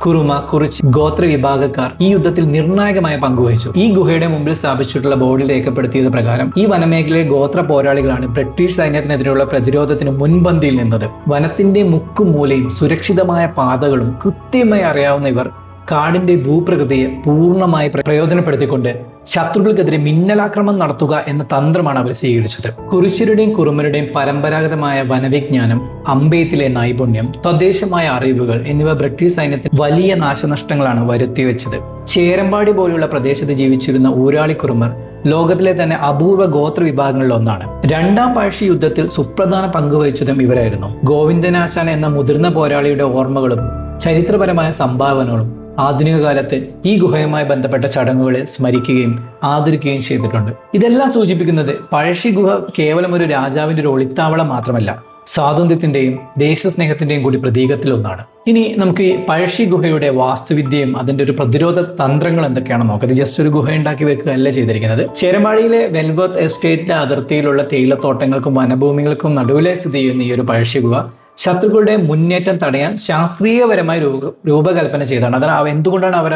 [SPEAKER 1] കുറുമ, കുറിച്ച് ഗോത്ര വിഭാഗക്കാർ ഈ യുദ്ധത്തിൽ നിർണായകമായ പങ്കുവഹിച്ചു. ഈ ഗുഹയുടെ മുമ്പിൽ സ്ഥാപിച്ചിട്ടുള്ള ബോർഡിൽ രേഖപ്പെടുത്തിയത് പ്രകാരം ഈ വനമേഖലയിലെ ഗോത്ര പോരാളികളാണ് ബ്രിട്ടീഷ് സൈന്യത്തിനെതിരെയുള്ള പ്രതിരോധത്തിന് മുൻപന്തിയിൽ നിന്നത്. വനത്തിന്റെ മുക്കും മൂലയും സുരക്ഷിതമായ പാതകളും കൃത്യമായി അറിയാവുന്ന ഇവർ കാടിന്റെ ഭൂപ്രകൃതിയെ പൂർണ്ണമായി പ്രയോജനപ്പെടുത്തിക്കൊണ്ട് ശത്രുക്കൾക്കെതിരെ മിന്നലാക്രമണം നടത്തുക എന്ന തന്ത്രമാണ് അവർ സ്വീകരിച്ചത്. കുരിശ്യരുടെയും കുറുമരുടെയും പരമ്പരാഗതമായ വനവിജ്ഞാനം, അമ്പെയ്ത്തിലെ നൈപുണ്യം, തദ്ദേശമായ അറിവുകൾ എന്നിവ ബ്രിട്ടീഷ് സൈന്യത്തിന് വലിയ നാശനഷ്ടങ്ങളാണ് വരുത്തിവെച്ചത്. ചേരമ്പാടി പോലുള്ള പ്രദേശത്ത് ജീവിച്ചിരുന്ന ഊരാളി കുറുമർ ലോകത്തിലെ തന്നെ അപൂർവ ഗോത്ര വിഭാഗങ്ങളിൽ ഒന്നാണ്. 2ാം പഴശ്ശി യുദ്ധത്തിൽ സുപ്രധാന പങ്കുവഹിച്ചതും ഇവരായിരുന്നു. ഗോവിന്ദനാശാൻ എന്ന മുതിർന്ന പോരാളിയുടെ ഓർമ്മകളും ചരിത്രപരമായ സംഭാവനകളും ആധുനിക കാലത്ത് ഈ ഗുഹയുമായി ബന്ധപ്പെട്ട ചടങ്ങുകളെ സ്മരിക്കുകയും ആദരിക്കുകയും ചെയ്തിട്ടുണ്ട്. ഇതെല്ലാം സൂചിപ്പിക്കുന്നത് പഴശ്ശി ഗുഹ കേവലം ഒരു രാജാവിന്റെ ഒരു ഒളിത്താവളം മാത്രമല്ല, സ്വാതന്ത്ര്യത്തിന്റെയും ദേശസ്നേഹത്തിന്റെയും കൂടി പ്രതീകത്തിലൊന്നാണ്. ഇനി നമുക്ക് ഈ പഴശ്ശി ഗുഹയുടെ വാസ്തുവിദ്യയും അതിന്റെ ഒരു പ്രതിരോധ തന്ത്രങ്ങൾ എന്തൊക്കെയാണെന്ന് നോക്കാം. ഇത് ജസ്റ്റ് ഒരു ഗുഹ ഉണ്ടാക്കി വെക്കുകയല്ല ചെയ്തിരിക്കുന്നത്. ചേരമ്പാടിയിലെ വെൽവർത്ത് എസ്റ്റേറ്റിന്റെ അതിർത്തിയിലുള്ള തേയിലത്തോട്ടങ്ങൾക്കും വനഭൂമികൾക്കും നടുവിലെ സ്ഥിതി ചെയ്യുന്ന ഈ ഒരു പഴശ്ശി ഗുഹ ശത്രുക്കളുടെ മുന്നേറ്റം തടയാൻ ശാസ്ത്രീയപരമായി രൂപകൽപ്പന ചെയ്തതാണ്. അതാണ് എന്തുകൊണ്ടാണ് അവർ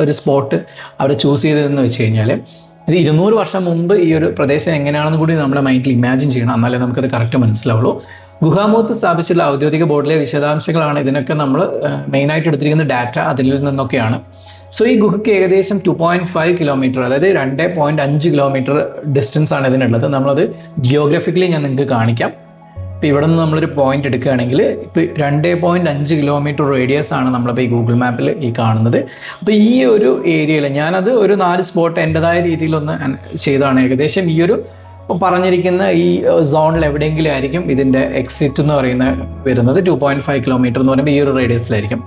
[SPEAKER 1] ഒരു സ്പോട്ട് അവർ ചൂസ് ചെയ്തതെന്ന് വെച്ച് കഴിഞ്ഞാൽ ഇത് 200 വർഷം മുമ്പ് ഈ ഒരു പ്രദേശം എങ്ങനെയാണെന്ന് കൂടി നമ്മുടെ മൈൻഡിൽ ഇമാജിൻ ചെയ്യണം, എന്നാലേ നമുക്കത് കറക്റ്റ് മനസ്സിലാവുള്ളൂ. ഗുഹാമുഖത്ത് സ്ഥാപിച്ചുള്ള ഔദ്യോഗിക ബോർഡിലെ വിശദാംശങ്ങളാണ് ഇതിനൊക്കെ നമ്മൾ മെയിനായിട്ട് എടുത്തിരിക്കുന്ന ഡാറ്റ അതിൽ നിന്നൊക്കെയാണ്. സോ ഈ ഗുഹയ്ക്ക് ഏകദേശം 2.5 കിലോമീറ്റർ, അതായത് 2.5 കിലോമീറ്റർ ഡിസ്റ്റൻസ് ആണ് ഇതിനുള്ളത്. നമ്മളത് ജിയോഗ്രഫിക്കലി ഞാൻ നിങ്ങൾക്ക് കാണിക്കാം. ഇപ്പോൾ ഇവിടെ നിന്ന് നമ്മളൊരു പോയിന്റ് എടുക്കുകയാണെങ്കിൽ ഇപ്പോൾ 2.5 കിലോമീറ്റർ റേഡിയസ് ആണ് നമ്മളിപ്പോൾ ഈ ഗൂഗിൾ മാപ്പിൽ ഈ കാണുന്നത്. അപ്പോൾ ഈ ഒരു ഏരിയയിൽ ഞാനത് ഒരു 4 സ്പോട്ട് എൻ്റെതായ രീതിയിലൊന്ന് ചെയ്തതാണ്. ഏകദേശം ഈ ഒരു പറഞ്ഞിരിക്കുന്ന ഈ സോണിൽ എവിടെയെങ്കിലും ആയിരിക്കും ഇതിൻ്റെ എക്സിറ്റ് എന്ന് വരുന്നത്. 2.5 കിലോമീറ്റർ എന്ന് പറയുമ്പോൾ ഈ ഒരു റേഡിയസിലായിരിക്കും.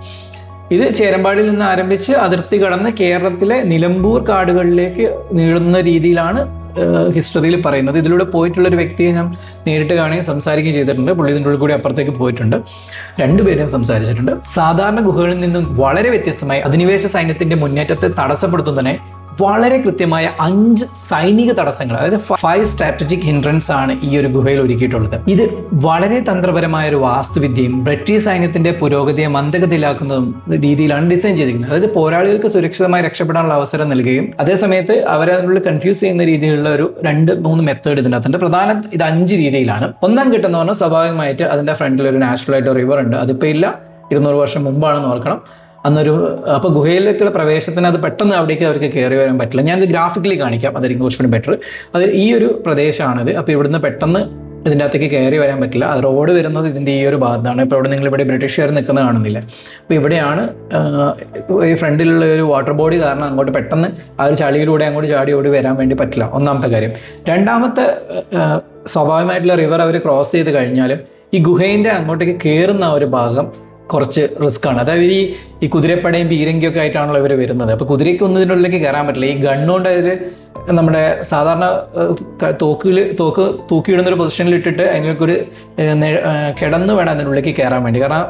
[SPEAKER 1] ഇത് ചേരമ്പാടിൽ നിന്ന് ആരംഭിച്ച് അതിർത്തി കടന്ന് കേരളത്തിലെ നിലമ്പൂർ കാടുകളിലേക്ക് നീളുന്ന രീതിയിലാണ് ഹിസ്റ്ററിയിൽ പറയുന്നത്. ഇതിലൂടെ പോയിട്ടുള്ളൊരു വ്യക്തിയെ ഞാൻ നേരിട്ട് കാണുകയും സംസാരിക്കുകയും ചെയ്തിട്ടുണ്ട്. പുള്ളി ഇതിൻ്റെ ഉള്ളിൽ കൂടി അപ്പുറത്തേക്ക് പോയിട്ടുണ്ട്. രണ്ടുപേരും സംസാരിച്ചിട്ടുണ്ട്. സാധാരണ ഗുഹകളിൽ നിന്നും വളരെ വ്യത്യസ്തമായി അധിനിവേശ സൈന്യത്തിൻ്റെ മുന്നേറ്റത്തെ തടസ്സപ്പെടുത്തുന്നതിനെ വളരെ കൃത്യമായ 5 സൈനിക തടസ്സങ്ങൾ, അതായത് 5 സ്ട്രാറ്റജിക് ഹിൻഡ്രൻസ് ആണ് ഈ ഒരു ഗുഹയിൽ ഒരുക്കിയിട്ടുള്ളത്. ഇത് വളരെ തന്ത്രപരമായ ഒരു വാസ്തുവിദ്യയും ബ്രിട്ടീഷ് സൈന്യത്തിന്റെ പുരോഗതിയെ മന്ദഗതിയിലാക്കുന്നതും രീതിയിലാണ് ഡിസൈൻ ചെയ്തിരിക്കുന്നത്. അതായത് പോരാളികൾക്ക് സുരക്ഷിതമായി രക്ഷപ്പെടാനുള്ള അവസരം നൽകുകയും അതേസമയത്ത് അവരെ അതിനുള്ളിൽ കൺഫ്യൂസ് ചെയ്യുന്ന രീതിയിലുള്ള ഒരു 2-3 മെത്തേഡ് ഇതിനകത്തുണ്ട്. പ്രധാന ഇത് 5 രീതിയിലാണ്. ഒന്നാം ഘട്ടം എന്ന് പറഞ്ഞാൽ സ്വാഭാവികമായിട്ട് അതിന്റെ ഫ്രണ്ടിൽ ഒരു നാച്ചുറൽ ആയിട്ട് റിവർ ഉണ്ട്. അതിപ്പോൾ ഇല്ല, 200 വർഷം മുമ്പാണെന്ന് ഓർക്കണം. അപ്പോൾ ഗുഹയിലേക്കുള്ള പ്രവേശത്തിന് അത് പെട്ടെന്ന് അവിടേക്ക് അവർക്ക് കയറി വരാൻ പറ്റില്ല. ഞാനിത് ഗ്രാഫിക്കലി കാണിക്കാം, അതായിരിക്കും കുറച്ചുകൂടി ബെറ്റർ. അത് ഈ ഒരു പ്രദേശമാണിത്. അപ്പോൾ ഇവിടുന്ന് പെട്ടെന്ന് ഇതിൻ്റെ അകത്തേക്ക് കയറി വരാൻ പറ്റില്ല. അത് റോഡ് വരുന്നത് ഇതിൻ്റെ ഈ ഒരു ഭാഗത്താണ്. ഇപ്പോൾ ഇവിടെ നിങ്ങളിവിടെ ബ്രിട്ടീഷുകാർ നിൽക്കുന്നത് കാണുന്നില്ല. അപ്പോൾ ഇവിടെയാണ് ഈ ഫ്രണ്ടിലുള്ള ഒരു വാട്ടർ ബോഡി കാരണം അങ്ങോട്ട് പെട്ടെന്ന് ആ ഒരു ചളിയിലൂടെ അങ്ങോട്ട് ചാടി ഓടി വരാൻ വേണ്ടി പറ്റില്ല. ഒന്നാമത്തെ കാര്യം. രണ്ടാമത്തെ, സ്വാഭാവികമായിട്ടുള്ള റിവർ അവർ ക്രോസ് ചെയ്ത് കഴിഞ്ഞാൽ ഈ ഗുഹേൻ്റെ അങ്ങോട്ടേക്ക് കയറുന്ന ഒരു ഭാഗം കുറച്ച് റിസ്ക് ആണ്. അതായത് ഈ കുതിരപ്പടയും പീരങ്കിയൊക്കെ ആയിട്ടാണല്ലോ ഇവർ വരുന്നത്. അപ്പോൾ കുതിരയ്ക്ക് ഒന്നും ഇതിനുള്ളിലേക്ക് കയറാൻ പറ്റില്ല. ഈ ഗണ്ണുകൊണ്ട് അതിൽ നമ്മുടെ സാധാരണ തോക്ക് തൂക്കിയിടുന്നൊരു പൊസിഷനിൽ ഇട്ടിട്ട് അതിലേക്കൊരു കിടന്ന് വേണം അതിനുള്ളിലേക്ക് കയറാൻ വേണ്ടി. കാരണം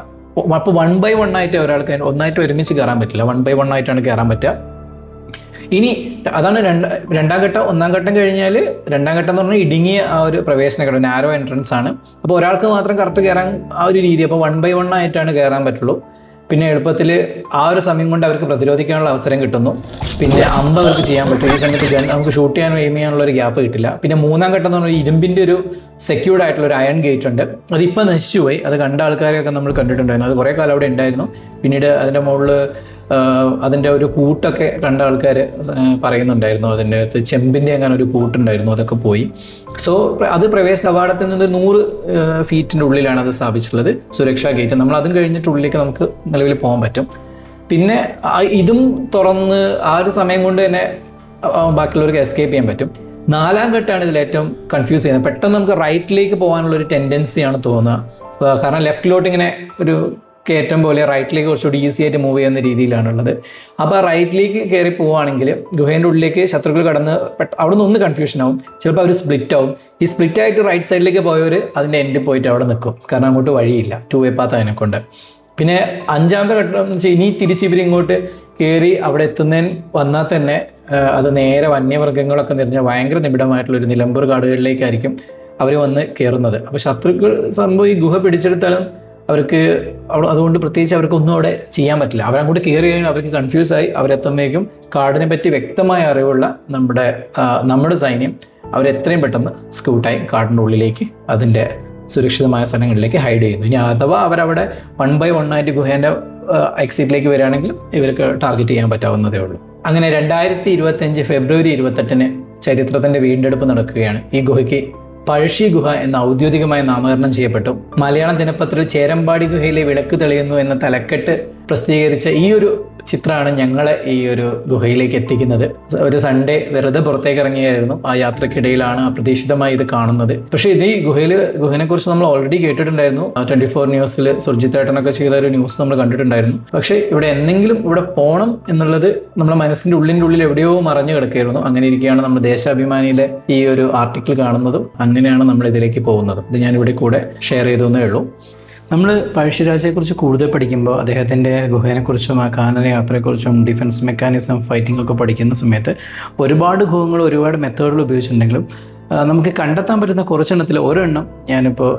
[SPEAKER 1] അപ്പോൾ 1 by 1 ആയിട്ട് ഒരാൾക്ക് ഒന്നായിട്ട് ഒരുമിച്ച് കയറാൻ പറ്റില്ല. 1 by 1 ആയിട്ടാണ് കയറാൻ പറ്റുക. ഇനി അതാണ് രണ്ടാം ഘട്ടം. ഒന്നാം ഘട്ടം കഴിഞ്ഞാൽ രണ്ടാം ഘട്ടം എന്ന് പറഞ്ഞാൽ ഇടുങ്ങിയ ആ ഒരു പ്രവേശന ഘട്ടം, നാരോ എൻട്രൻസ് ആണ്. അപ്പോൾ ഒരാൾക്ക് മാത്രം കറക്റ്റ് കയറാൻ ആ ഒരു രീതി. അപ്പോൾ 1 by 1 ആയിട്ടാണ് കയറാൻ പറ്റുള്ളൂ. പിന്നെ എളുപ്പത്തിൽ ആ ഒരു സമയം കൊണ്ട് അവർക്ക് പ്രതിരോധിക്കാനുള്ള അവസരം കിട്ടുന്നു. പിന്നെ അമ്പ് അവർക്ക് ചെയ്യാൻ പറ്റും. ഈ സമയത്ത് നമുക്ക് ഷൂട്ട് ചെയ്യാനും എയിം ചെയ്യാനുള്ള ഒരു ഗ്യാപ്പ് കിട്ടില്ല. പിന്നെ മൂന്നാം ഘട്ടം എന്ന് പറഞ്ഞാൽ ഇരുമ്പിൻ്റെ ഒരു സെക്യൂർഡ് ആയിട്ടുള്ള ഒരു അയൺ ഗേറ്റ് ഉണ്ട്. അതിപ്പോൾ നശിച്ചുപോയി. അത് കണ്ട ആൾക്കാരെയൊക്കെ നമ്മൾ കണ്ടിട്ടുണ്ടായിരുന്നു. അത് കുറേ കാലം അവിടെ ഉണ്ടായിരുന്നു. പിന്നീട് അതിൻ്റെ മുകളിൽ അതിൻ്റെ ഒരു കൂട്ടൊക്കെ കണ്ട ആൾക്കാർ പറയുന്നുണ്ടായിരുന്നു. അതിൻ്റെ അകത്ത് ചെമ്പിൻ്റെ അങ്ങനെ ഒരു കൂട്ടുണ്ടായിരുന്നു, അതൊക്കെ പോയി. സോ അത് പ്രവേശന കവാടത്തിൽ നിന്ന് 100 ഫീറ്റിൻ്റെ ഉള്ളിലാണ് അത് സ്ഥാപിച്ചിട്ടുള്ളത്, സുരക്ഷാ ഗേറ്റ്. നമ്മൾ അതും കഴിഞ്ഞിട്ട് ഉള്ളിലേക്ക് നമുക്ക് നിലവിൽ പോകാൻ പറ്റും. പിന്നെ ഇതും തുറന്ന് ആ ഒരു സമയം കൊണ്ട് തന്നെ ബാക്കിയുള്ളവർക്ക് എസ്കേപ്പ് ചെയ്യാൻ പറ്റും. നാലാം ഘട്ടമാണ് ഇതിൽ ഏറ്റവും കൺഫ്യൂസ് ചെയ്യുന്നത്. പെട്ടെന്ന് നമുക്ക് റൈറ്റിലേക്ക് പോകാനുള്ളൊരു ടെൻഡൻസിയാണ് തോന്നുക. കാരണം ലെഫ്റ്റിലോട്ട് ഇങ്ങനെ ഒരു കയറ്റം പോലെ റൈറ്റിലേക്ക് കുറച്ചുകൂടി ഈസി ആയിട്ട് മൂവ് ചെയ്യുന്ന രീതിയിലാണുള്ളത്. അപ്പോൾ റൈറ്റിലേക്ക് കയറി പോവുകയാണെങ്കിൽ ഗുഹേൻ്റെ ഉള്ളിലേക്ക് ശത്രുക്കൾ കടന്ന് അവിടെ നിന്ന് കൺഫ്യൂഷൻ ആവും. ചിലപ്പോൾ അവർ സ്പ്ലിറ്റ് ആവും. ഈ സ്പ്ലിറ്റ് ആയിട്ട് റൈറ്റ് സൈഡിലേക്ക് പോയവർ അതിൻ്റെ എൻഡിൽ പോയിട്ട് അവിടെ നിൽക്കും. കാരണം അങ്ങോട്ട് വഴിയില്ല, 2 way പാത്ത് അതിനെക്കൊണ്ട്. പിന്നെ അഞ്ചാമത്തെ ഘട്ടം എന്ന് വെച്ചാൽ ഇനി തിരിച്ച് ഇവരിങ്ങോട്ട് കയറി അവിടെ വന്നാൽ തന്നെ അത് നേരെ വന്യമൃഗങ്ങളൊക്കെ നിറഞ്ഞ ഭയങ്കര നിബിഡമായിട്ടുള്ളൊരു നിലമ്പൂർ കാടുകളിലേക്കായിരിക്കും അവർ വന്ന് കയറുന്നത്. അപ്പോൾ ശത്രുക്കൾ സംഭവം ഈ ഗുഹ പിടിച്ചെടുത്താലും അവർക്ക് അതുകൊണ്ട് പ്രത്യേകിച്ച് അവർക്കൊന്നും അവിടെ ചെയ്യാൻ പറ്റില്ല. അവരങ്ങോട്ട് കയറി കഴിഞ്ഞാൽ അവർക്ക് കൺഫ്യൂസായി അവരെത്തുമ്പോഴേക്കും കാടിനെ പറ്റി വ്യക്തമായ അറിവുള്ള നമ്മുടെ സൈന്യം അവരെത്രയും പെട്ടെന്ന് സ്കൂട്ടായി കാടിൻ്റെ ഉള്ളിലേക്ക് അതിൻ്റെ സുരക്ഷിതമായ സ്ഥലങ്ങളിലേക്ക് ഹൈഡ് ചെയ്യുന്നു. ഇനി അഥവാ അവരവിടെ 1 by 1 ആയിട്ട് ഗുഹേൻ്റെ എക്സിറ്റിലേക്ക് വരികയാണെങ്കിൽ ഇവർക്ക് ടാർഗറ്റ് ചെയ്യാൻ പറ്റാവുന്നതേ ഉള്ളൂ. അങ്ങനെ 2025 ഫെബ്രുവരി 28 ചരിത്രത്തിൻ്റെ വീണ്ടെടുപ്പ് നടക്കുകയാണ്. ഈ ഗുഹയ്ക്ക് പഴശ്ശി ഗുഹ എന്ന ഔദ്യോഗികമായി നാമകരണം ചെയ്യപ്പെട്ടു. മലയാളം ദിനപത്രത്തിൽ ചേരമ്പാടി ഗുഹയിലെ വിളക്ക് തെളിയുന്നു എന്ന തലക്കെട്ട് പ്രസിദ്ധീകരിച്ച ഈ ഒരു ചിത്രമാണ് ഞങ്ങളെ ഈ ഒരു ഗുഹയിലേക്ക് എത്തിക്കുന്നത്. ഒരു സൺഡേ വെറുതെ പുറത്തേക്ക് ഇറങ്ങിയായിരുന്നു. ആ യാത്രക്കിടയിലാണ് അപ്രതീക്ഷിതമായി ഇത് കാണുന്നത്. പക്ഷേ ഇത് ഈ ഗുഹനെ കുറിച്ച് നമ്മൾ ഓൾറെഡി കേട്ടിട്ടുണ്ടായിരുന്നു. 24 ന്യൂസിൽ സുർജിത്ത് ഏട്ടനൊക്കെ ചെയ്ത ഒരു ന്യൂസ് നമ്മൾ കണ്ടിട്ടുണ്ടായിരുന്നു. പക്ഷേ ഇവിടെ എന്തെങ്കിലും ഇവിടെ പോകണം എന്നുള്ളത് നമ്മുടെ മനസ്സിൻ്റെ ഉള്ളിൽ എവിടെയോ മറഞ്ഞു കിടക്കുകയായിരുന്നു. അങ്ങനെ ഇരിക്കുകയാണ് നമ്മൾ ദേശാഭിമാനിയിലെ ഈ ഒരു ആർട്ടിക്കിൾ കാണുന്നതും അങ്ങനെയാണ് നമ്മൾ ഇതിലേക്ക് പോകുന്നതും. ഇത് ഞാനിവിടെ കൂടെ ഷെയർ ചെയ്തേ ഉള്ളൂ. നമ്മൾ പഴശ്ശിരാജയെക്കുറിച്ച് കൂടുതൽ പഠിക്കുമ്പോൾ അദ്ദേഹത്തിൻ്റെ ഗുഹേനെക്കുറിച്ചും ആ കാനന യാത്രയെക്കുറിച്ചും ഡിഫൻസ് മെക്കാനിസം ഫൈറ്റിംഗ് ഒക്കെ പഠിക്കുന്ന സമയത്ത് ഒരുപാട് ഗുഹകൾ ഒരുപാട് മെത്തേഡുകൾ ഉപയോഗിച്ചിട്ടുണ്ടെങ്കിലും നമുക്ക് കണ്ടെത്താൻ പറ്റുന്ന കുറച്ചെണ്ണത്തിൽ ഒരെണ്ണം ഞാനിപ്പോൾ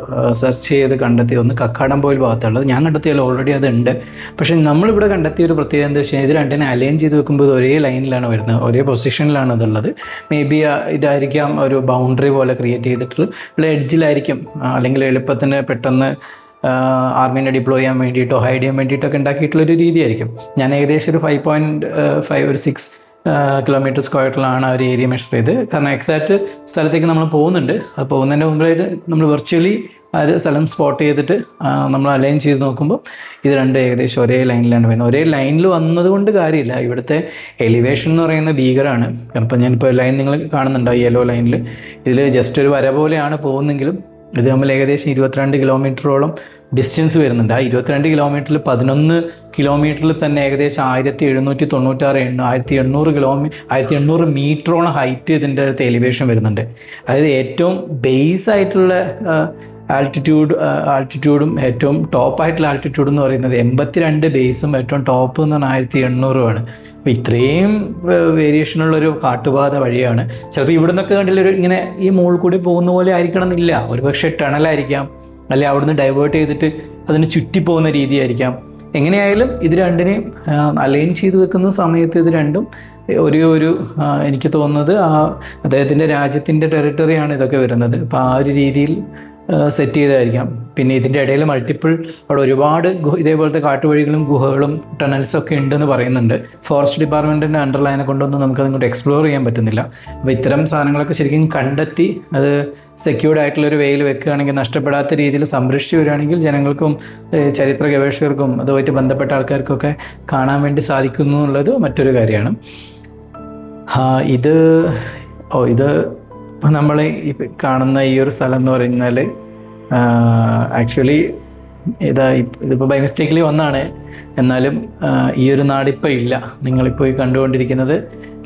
[SPEAKER 1] സെർച്ച് ചെയ്ത് കണ്ടെത്തി. ഒന്ന് കക്കാടംപൊയിൽ ഭാഗത്തുള്ളത്, ഞാൻ കണ്ടെത്തിയാൽ ഓൾറെഡി അതുണ്ട്. പക്ഷേ നമ്മളിവിടെ കണ്ടെത്തിയ ഒരു പ്രത്യേകത എന്താ വെച്ചാൽ ഇത് രണ്ടിനെ അലൈൻ ചെയ്ത് വെക്കുമ്പോൾ ഇത് ഒരേ ലൈനിലാണ് വരുന്നത്, ഒരേ പൊസിഷനിലാണ് അതുള്ളത്. മേ ബി ഇതായിരിക്കാം ഒരു ബൗണ്ടറി പോലെ ക്രിയേറ്റ് ചെയ്തിട്ട് ഉള്ള എഡ്ജിലായിരിക്കും, അല്ലെങ്കിൽ എളുപ്പത്തിന് പെട്ടെന്ന് ആർമീനെ ഡിപ്ലോയ് ചെയ്യാൻ വേണ്ടിയിട്ടോ ഹൈഡ് ചെയ്യാൻ വേണ്ടിയിട്ടൊക്കെ ഉണ്ടാക്കിയിട്ടുള്ളൊരു രീതിയായിരിക്കും. ഞാൻ ഏകദേശം ഒരു 5.5 ഒരു 6 കിലോമീറ്റർ സ്ക്വയറിലാണ് ആ ഒരു ഏരിയ മെഷർ ചെയ്ത്. കാരണം എക്സാക്റ്റ് സ്ഥലത്തേക്ക് നമ്മൾ പോകുന്നുണ്ട്. അത് പോകുന്നതിൻ്റെ മുമ്പായിട്ട് നമ്മൾ വെർച്വലി ആ ഒരു സ്ഥലം സ്പോട്ട് ചെയ്തിട്ട് നമ്മൾ അലൈൻ ചെയ്ത് നോക്കുമ്പോൾ ഇത് രണ്ടും ഏകദേശം ഒരേ ലൈനിലാണ് വരുന്നത്. ഒരേ ലൈനിൽ വന്നതുകൊണ്ട് കാര്യമില്ല, ഇവിടുത്തെ എലിവേഷൻ എന്ന് പറയുന്നത് ഭീകരമാണ്. അപ്പോൾ ഞാനിപ്പോൾ ലൈൻ നിങ്ങൾ കാണുന്നുണ്ടോ, യെല്ലോ ലൈനിൽ ഇതിൽ ജസ്റ്റ് ഒരു വര പോലെയാണ് പോകുന്നെങ്കിലും ഇത് തമ്മിൽ ഏകദേശം 22 കിലോമീറ്ററോളം ഡിസ്റ്റൻസ് വരുന്നുണ്ട്. ആ 22 കിലോമീറ്ററിൽ 11 കിലോമീറ്ററിൽ തന്നെ ഏകദേശം 1796 മീറ്ററോളം ഹൈറ്റ് ഇതിൻ്റെ അടുത്ത് എലിവേഷൻ വരുന്നുണ്ട്. അതായത് ഏറ്റവും ബേസ് ആയിട്ടുള്ള ആൾട്ടിറ്റ്യൂഡും ഏറ്റവും ടോപ്പായിട്ടുള്ള ആൾട്ടിറ്റ്യൂഡ് എന്ന് പറയുന്നത് 82 ബേസും ഏറ്റവും ടോപ്പ് എന്ന് പറഞ്ഞാൽ 1800 അപ്പോൾ ഇത്രയും വേരിയേഷനുള്ളൊരു കാട്ടുപാത വഴിയാണ്. ചിലപ്പോൾ ഇവിടെ നിന്നൊക്കെ കണ്ടില്ലൊരു ഇങ്ങനെ ഈ മുകളിൽ കൂടി പോകുന്ന പോലെ ആയിരിക്കണം എന്നില്ല, ഒരു പക്ഷേ ടണലായിരിക്കാം, അല്ലെങ്കിൽ അവിടുന്ന് ഡൈവേർട്ട് ചെയ്തിട്ട് അതിന് ചുറ്റിപ്പോകുന്ന രീതിയായിരിക്കാം. എങ്ങനെയായാലും ഇത് രണ്ടിനെയും അലൈൻ ചെയ്ത് വെക്കുന്ന സമയത്ത് ഇത് രണ്ടും ഒരു എനിക്ക് തോന്നുന്നത് അദ്ദേഹത്തിൻ്റെ രാജ്യത്തിൻ്റെ ടെറിട്ടറിയാണ് ഇതൊക്കെ വരുന്നത്. അപ്പോൾ ആ ഒരു രീതിയിൽ സെറ്റ് ചെയ്തായിരിക്കാം. പിന്നെ ഇതിൻ്റെ ഇടയിൽ മൾട്ടിപ്പിൾ അവിടെ ഒരുപാട് ഇതേപോലത്തെ കാട്ടുവഴികളും ഗുഹകളും ടണൽസൊക്കെ ഉണ്ടെന്ന് പറയുന്നുണ്ട്. ഫോറസ്റ്റ് ഡിപ്പാർട്ട്മെൻറ്റിൻ്റെ അണ്ടർലൈനെ കൊണ്ടൊന്നും നമുക്കത് ഇങ്ങോട്ട് എക്സ്പ്ലോർ ചെയ്യാൻ പറ്റുന്നില്ല. അപ്പോൾ ഇത്തരം സാധനങ്ങളൊക്കെ ശരിക്കും കണ്ടെത്തി അത് സെക്യൂർഡ് ആയിട്ടുള്ളൊരു വേയിൽ വെക്കുകയാണെങ്കിൽ, നഷ്ടപ്പെടാത്ത രീതിയിൽ സംരക്ഷിച്ച് വരികയാണെങ്കിൽ ജനങ്ങൾക്കും ചരിത്ര ഗവേഷകർക്കും അതുമായിട്ട് ബന്ധപ്പെട്ട ആൾക്കാർക്കൊക്കെ കാണാൻ വേണ്ടി സാധിക്കുന്നു എന്നുള്ളത് മറ്റൊരു കാര്യമാണ്. ഇത് നമ്മൾ ഈ കാണുന്ന ഈ ഒരു സ്ഥലം എന്ന് പറഞ്ഞാൽ ആക്ച്വലി ഇതിപ്പോൾ ബൈ മിസ്റ്റേക്കിൽ വന്നാണ്. എന്നാലും ഈ ഒരു നാടിപ്പോൾ ഇല്ല. നിങ്ങളിപ്പോൾ ഈ കണ്ടുകൊണ്ടിരിക്കുന്നത്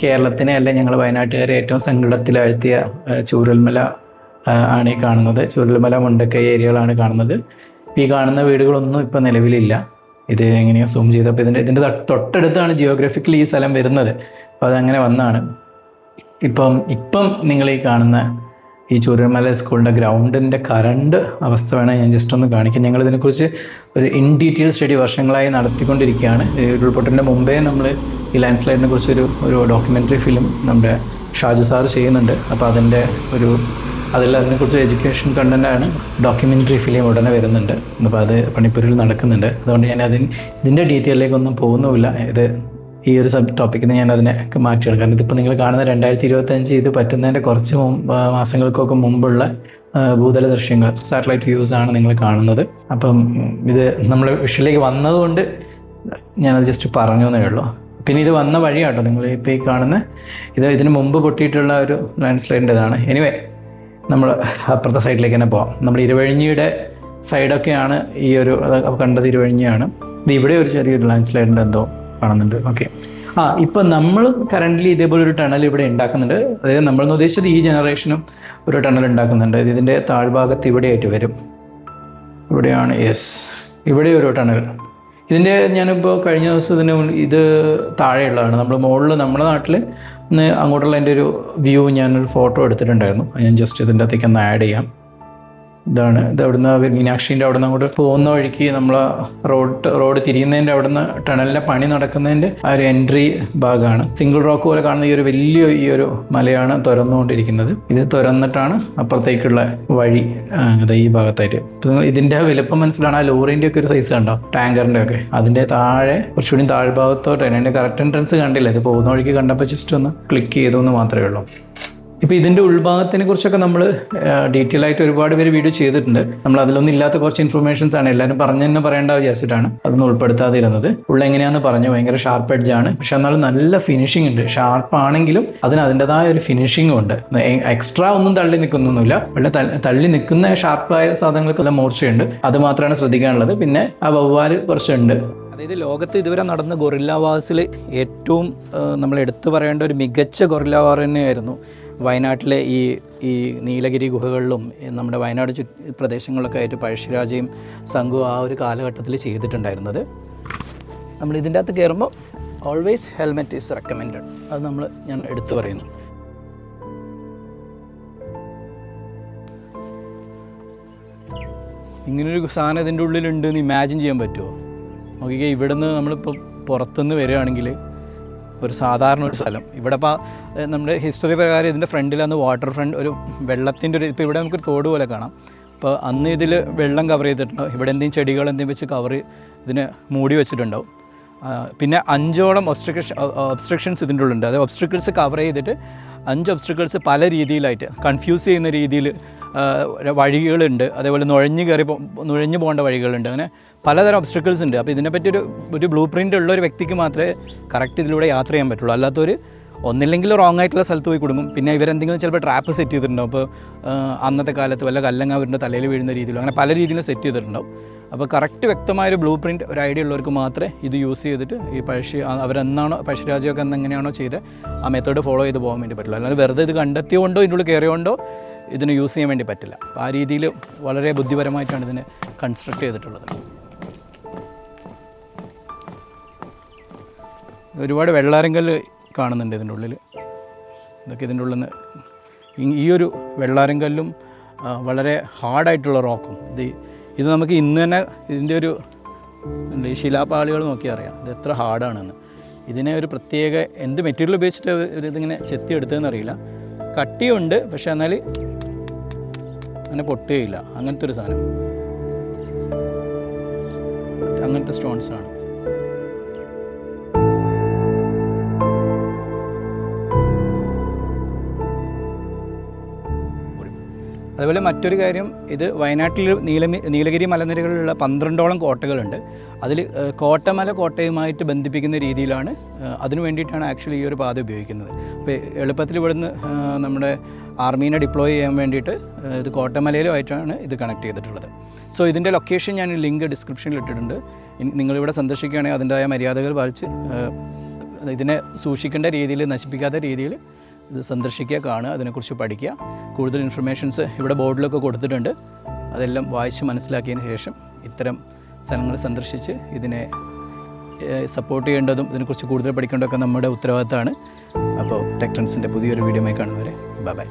[SPEAKER 1] കേരളത്തിനെ അല്ല, ഞങ്ങൾ വയനാട്ടുകാരെ ഏറ്റവും സങ്കടത്തിലാഴ്ത്തിയ ചൂരൽമല ആണ് ഈ കാണുന്നത്. ചൂരൽമല, മുണ്ടക്കൈ ഏരിയകളാണ് കാണുന്നത്. ഈ കാണുന്ന വീടുകളൊന്നും ഇപ്പോൾ നിലവിലില്ല. ഇത് എങ്ങനെയോ സൂം ചെയ്തപ്പോൾ ഇതിൻ്റെ തൊട്ടടുത്താണ് ജിയോഗ്രഫിക്കലി ഈ സ്ഥലം വരുന്നത്. അപ്പോൾ അതങ്ങനെ വന്നാണ്. ഇപ്പം നിങ്ങൾ ഈ കാണുന്ന ഈ ചൂരൽമല സ്കൂളിൻ്റെ ഗ്രൗണ്ടിൻ്റെ കറണ്ട് അവസ്ഥ വേണം ഞാൻ ജസ്റ്റ് ഒന്ന് കാണിക്കാം. ഞങ്ങളിതിനെക്കുറിച്ച് ഒരു ഇൻ ഡീറ്റെയിൽ സ്റ്റഡി വർഷങ്ങളായി നടത്തിക്കൊണ്ടിരിക്കുകയാണ്. ഉരുൾപൊട്ടലിൻ്റെ മുമ്പേ നമ്മൾ ഈ ലാൻഡ് സ്ലൈഡിനെ കുറിച്ച് ഒരു ഡോക്യുമെൻ്ററി ഫിലിം നമ്മുടെ ഷാജു സാർ ചെയ്യുന്നുണ്ട്. അപ്പോൾ അതിനെക്കുറിച്ച് എഡ്യൂക്കേഷൻ കണ്ടൻ്റാണ്. ഡോക്യുമെൻ്ററി ഫിലിം ഉടനെ വരുന്നുണ്ട്. അപ്പോൾ അത് പണിപ്പൂരിൽ നടക്കുന്നുണ്ട്. അതുകൊണ്ട് ഞാൻ ഇതിൻ്റെ ഡീറ്റെയിലേക്കൊന്നും പോകുന്നുമില്ല. ഈ ഒരു സബ് ടോപ്പിക്കിന് ഞാൻ അതിനെ മാറ്റിയെടുക്കാം. കാരണം ഇതിപ്പോൾ നിങ്ങൾ കാണുന്ന 2025 ഇത് പറ്റുന്നതിൻ്റെ കുറച്ച് മാസങ്ങൾക്കൊക്കെ മുമ്പുള്ള ഭൂതല ദൃശ്യങ്ങൾ, സാറ്റലൈറ്റ് വ്യൂസാണ് നിങ്ങൾ കാണുന്നത്. അപ്പം ഇത് നമ്മൾ വിഷ്വലിലേക്ക് വന്നതുകൊണ്ട് ഞാനത് ജസ്റ്റ് പറഞ്ഞു എന്നേ ഉള്ളൂ. പിന്നെ ഇത് വന്ന വഴിയാട്ടോ നിങ്ങൾ ഇപ്പോൾ ഈ കാണുന്ന ഇതിന് മുമ്പ് പൊട്ടിയിട്ടുള്ള ഒരു ലാൻഡ് സ്ലൈഡിൻ്റെതാണ്. എനിവേ നമ്മൾ അപ്പുറത്തെ സൈഡിലേക്ക് തന്നെ പോകാം. നമ്മൾ ഇരുവഴിഞ്ഞിയുടെ സൈഡൊക്കെയാണ് ഈ ഒരു കണ്ടത്. ഇരുവഴിഞ്ഞിയാണ്. ഇത് ഇവിടെ ഒരു ചെറിയൊരു ലാൻഡ് സ്ലൈഡിൻ്റെ എന്തോ കാണുന്നുണ്ട്. ഓക്കെ. ഇപ്പം നമ്മൾ കറൻ്റ്ലി ഇതേപോലെ ഒരു ടണൽ ഇവിടെ ഉണ്ടാക്കുന്നുണ്ട്. അതായത് നമ്മളെന്ന് ഉദ്ദേശിച്ചത് ഈ ജനറേഷനും ഒരു ടണൽ ഉണ്ടാക്കുന്നുണ്ട്. ഇതിൻ്റെ താഴ്ഭാഗത്ത് ഇവിടെയായിട്ട് വരും. ഇവിടെയാണ്, ഇവിടെ ഒരു ടണൽ. ഇതിൻ്റെ ഞാനിപ്പോൾ കഴിഞ്ഞ ദിവസം ഇത് താഴെയുള്ളതാണ്. നമ്മൾ മുകളിൽ നമ്മുടെ നാട്ടിൽ അങ്ങോട്ടുള്ള എൻ്റെ ഒരു വ്യൂ ഞാനൊരു ഫോട്ടോ എടുത്തിട്ടുണ്ടായിരുന്നു. ഞാൻ ജസ്റ്റ് ഇതിൻ്റെ അകത്തേക്ക് ഒന്ന് ആഡ് ചെയ്യാം. ഇത് അവിടുന്ന് മീനാക്ഷീൻ്റെ അവിടെ നിന്ന് അങ്ങോട്ട് പോകുന്ന വഴിക്ക് നമ്മൾ റോഡ് തിരിയുന്നതിൻ്റെ അവിടുന്ന് ടണലിൻ്റെ പണി നടക്കുന്നതിൻ്റെ ആ ഒരു എൻട്രി ഭാഗമാണ്. സിംഗിൾ റോക്ക് പോലെ കാണുന്ന ഈ ഒരു മലയാണ് തുറന്നുകൊണ്ടിരിക്കുന്നത്. ഇത് തുറന്നിട്ടാണ് അപ്പുറത്തേക്കുള്ള വഴി ഈ ഭാഗത്തായിട്ട്. ഇതിൻ്റെ വലുപ്പം മനസ്സിലാണ്. ആ ലോറിൻ്റെ ഒക്കെ ഒരു സൈസ് കണ്ടോ, ടാങ്കറിൻ്റെ ഒക്കെ. അതിൻ്റെ താഴെ കുറച്ചുകൂടി താഴ്ഭാഗത്തോട്ടാണ്. അതിൻ്റെ കറക്റ്റ് എൻട്രൻസ് കണ്ടില്ല. ഇത് പോകുന്ന വഴിക്ക് കണ്ടപ്പോൾ ജസ്റ്റ് ഒന്ന് ക്ലിക്ക് ചെയ്തു എന്ന് മാത്രമേ ഉള്ളൂ. ഇപ്പോൾ ഇതിൻ്റെ ഉൾഭാഗത്തിനെ കുറിച്ചൊക്കെ നമ്മൾ ഡീറ്റെയിൽ ആയിട്ട് ഒരുപാട് പേര് വീഡിയോ ചെയ്തിട്ടുണ്ട്. നമ്മൾ അതിലൊന്നും ഇല്ലാത്ത കുറച്ച് ഇൻഫർമേഷൻസ് ആണ് എല്ലാവരും തന്നെ പറയേണ്ട വിചാരിച്ചിട്ടാണ് അതൊന്നും ഉൾപ്പെടുത്താതിരുന്നത്. ഉള്ള എങ്ങനെയാണെന്ന് പറഞ്ഞു. ഭയങ്കര ഷാർപ്പ് എഡ്ജാണ്. പക്ഷെ എന്നാലും നല്ല ഫിനിഷിംഗ് ഉണ്ട്. ഷാർപ്പ് ആണെങ്കിലും അതിന് അതിൻ്റെതായ ഒരു ഫിനിഷിംഗും ഉണ്ട്. എക്സ്ട്രാ ഒന്നും തള്ളി നിൽക്കുന്നൊന്നുമില്ല. വളരെ തള്ളി നിൽക്കുന്ന ഷാർപ്പായ സാധനങ്ങൾക്ക് നല്ല മൂർച്ചയുണ്ട്. അത് മാത്രമാണ് ശ്രദ്ധിക്കാനുള്ളത്. പിന്നെ ആ വവ്വാല് കുറച്ചുണ്ട്.
[SPEAKER 2] അതായത് ലോകത്ത് ഇതുവരെ നടന്ന ഗൊറില്ല വാർസിൽ ഏറ്റവും നമ്മൾ എടുത്തു പറയേണ്ട ഒരു മികച്ച ഗൊറില്ല വാർ തന്നെയായിരുന്നു വയനാട്ടിലെ ഈ നീലഗിരി ഗുഹകളിലും നമ്മുടെ വയനാട് പ്രദേശങ്ങളിലൊക്കെ ആയിട്ട് പഴശ്ശിരാജയും സംഘവും ആ ഒരു കാലഘട്ടത്തിൽ ചെയ്തിട്ടുണ്ടായിരുന്നത്. നമ്മൾ ഇതിൻ്റെ അകത്ത് കയറുമ്പോൾ ഓൾവേസ് ഹെൽമെറ്റ് ഈസ് റെക്കമെൻഡഡ്. അത് ഞാൻ എടുത്തു പറയുന്നു. ഇങ്ങനൊരു സാധനം ഇതിൻ്റെ ഉള്ളിലുണ്ടെന്ന് ഇമാജിൻ ചെയ്യാൻ പറ്റുമോ? നോക്കിക്കേ, ഇവിടെ നിന്ന് നമ്മളിപ്പോൾ പുറത്തുനിന്ന് വരികയാണെങ്കിൽ ഒരു സാധാരണ ഒരു സ്ഥലം, ഇവിടെ ഇപ്പോൾ നമ്മുടെ ഹിസ്റ്ററി പ്രകാരം ഇതിൻ്റെ ഫ്രണ്ടിലാണ് വാട്ടർ ഫ്രണ്ട്, ഒരു വെള്ളത്തിൻ്റെ ഒരു, ഇപ്പോൾ ഇവിടെ നമുക്കൊരു തോട് പോലെ കാണാം. അപ്പോൾ അന്ന് ഇതിൽ വെള്ളം കവർ ചെയ്തിട്ടുണ്ടാവും, ഇവിടെ എന്തെങ്കിലും ചെടികൾ എന്തെങ്കിലും വെച്ച് കവർ ഇതിനെ മൂടി വെച്ചിട്ടുണ്ടാവും. പിന്നെ 5ഓളം ഒബ്സ്ട്രക്ഷൻസ് ഇതിൻ്റെ ഉള്ളുണ്ട്. അത് ഒബ്സ്ട്രിക്കിൾസ് കവർ ചെയ്തിട്ട് 5 ഒബ്സ്ട്രിക്കിൾസ് പല രീതിയിലായിട്ട് കൺഫ്യൂസ് ചെയ്യുന്ന രീതിയിൽ വഴികളുണ്ട്. അതേപോലെ നുഴഞ്ഞു പോകേണ്ട വഴികളുണ്ട്. അങ്ങനെ പലതരം ഒബ്സ്ട്രിക്കിൾസ് ഉണ്ട്. അപ്പോൾ ഇതിനെപ്പറ്റി ഒരു ബ്ലൂ പ്രിൻ്റ് ഉള്ള ഒരു വ്യക്തിക്ക് മാത്രമേ കറക്റ്റ് ഇതിലൂടെ യാത്ര ചെയ്യാൻ പറ്റുള്ളൂ. അല്ലാത്തൊരു ഒന്നില്ലെങ്കിൽ റോങ് ആയിട്ടുള്ള സ്ഥലത്ത് പോയി കൊടുക്കും. പിന്നെ ഇവരെന്തെങ്കിലും ചിലപ്പോൾ ട്രാപ്പ് സെറ്റ് ചെയ്തിട്ടുണ്ടാവും. അപ്പോൾ അന്നത്തെ കാലത്ത് വല്ല കല്ലങ്ങ അവരുടെ തലയിൽ വീഴുന്ന രീതിയിലും അങ്ങനെ പല രീതിയിലും സെറ്റ് ചെയ്തിട്ടുണ്ടാവും. അപ്പോൾ കറക്റ്റ് വ്യക്തമായൊരു ബ്ലൂ പ്രിൻ്റ് ഒരു ഐഡിയ ഉള്ളവർക്ക് മാത്രമേ ഇത് യൂസ് ചെയ്തിട്ട് ഈ അവരെന്നാണോ പഴശ്ശിരാജയൊക്കെ എങ്ങനെയാണോ ചെയ്ത് ആ മെത്തേഡ് ഫോളോ ചെയ്ത് പോകാൻ വേണ്ടി പറ്റുള്ളൂ. അല്ലാതെ വെറുതെ ഇത് കണ്ടെത്തിയോണ്ടോ ഇതിൻ്റെ ഉള്ളിൽ കയറിയോണ്ടോ ഇതിന് യൂസ് ചെയ്യാൻ വേണ്ടി പറ്റില്ല. അപ്പോൾ ആ രീതിയിൽ വളരെ ബുദ്ധിപരമായിട്ടാണ് ഇതിനെ കൺസ്ട്രക്ട് ചെയ്തിട്ടുള്ളത്. ഒരുപാട് വെള്ളാരങ്കല്ല് കാണുന്നുണ്ട് ഇതിൻ്റെ ഉള്ളിൽ. ഇതൊക്കെ ഇതിൻ്റെ ഉള്ളിൽ നിന്ന് ഈ ഒരു വെള്ളാരങ്കല്ലും വളരെ ഹാർഡായിട്ടുള്ള റോക്കും. ഇത് നമുക്ക് ഇന്ന് തന്നെ ഇതിൻ്റെ ഒരു ഈ ശിലാപാളികൾ നോക്കിയാൽ അറിയാം ഇത് എത്ര ഹാർഡാണെന്ന്. ഇതിനെ ഒരു പ്രത്യേക എന്ത് മെറ്റീരിയൽ ഉപയോഗിച്ചിട്ട് ഇതിങ്ങനെ ചെത്തിയെടുത്തതെന്ന് അറിയില്ല. കട്ടിയുണ്ട്, പക്ഷെ എന്നാൽ അങ്ങനെ പൊട്ടുകയില്ല. അങ്ങനത്തെ ഒരു സാധനം, അങ്ങനത്തെ സ്റ്റോൺസാണ്. അതുപോലെ മറ്റൊരു കാര്യം, ഇത് വയനാട്ടിൽ നീലഗിരി മലനിരകളിലുള്ള 12ഓളം കോട്ടകളുണ്ട്. അതിൽ കോട്ടമല കോട്ടയുമായിട്ട് ബന്ധിപ്പിക്കുന്ന രീതിയിലാണ്, അതിനു വേണ്ടിയിട്ടാണ് ആക്ച്വലി ഈ ഒരു പാത ഉപയോഗിക്കുന്നത്. അപ്പോൾ എളുപ്പത്തിൽ ഇവിടുന്ന് നമ്മുടെ ആർമീനെ ഡിപ്ലോയ് ചെയ്യാൻ വേണ്ടിയിട്ട് ഇത് കോട്ടമലയിലുമായിട്ടാണ് ഇത് കണക്ട് ചെയ്തിട്ടുള്ളത്. സോ ഇതിൻ്റെ ലൊക്കേഷൻ ഞാൻ ലിങ്ക് ഡിസ്ക്രിപ്ഷനിൽ ഇട്ടിട്ടുണ്ട്. നിങ്ങളിവിടെ സന്ദർശിക്കുകയാണെങ്കിൽ അതിൻ്റെതായ മര്യാദകൾ പാലിച്ച് ഇതിനെ സൂക്ഷിക്കേണ്ട രീതിയിൽ, നശിപ്പിക്കാത്ത രീതിയിൽ ഇത് സന്ദർശിക്കുക, കാണുക, അതിനെക്കുറിച്ച് പഠിക്കുക. കൂടുതൽ ഇൻഫർമേഷൻസ് ഇവിടെ ബോർഡിലൊക്കെ കൊടുത്തിട്ടുണ്ട്. അതെല്ലാം വായിച്ച് മനസ്സിലാക്കിയതിന് ശേഷം ഇത്തരം സ്ഥലങ്ങൾ സന്ദർശിച്ച് ഇതിനെ സപ്പോർട്ട് ചെയ്യേണ്ടതും ഇതിനെക്കുറിച്ച് കൂടുതൽ പഠിക്കേണ്ടതൊക്കെ നമ്മുടെ ഉത്തരവാദിത്തമാണ്. അപ്പോൾ ടെക് ട്രെൻഡ്സിൻ്റെ പുതിയൊരു വീഡിയോയുമായി കാണുന്നവരെ ബൈ.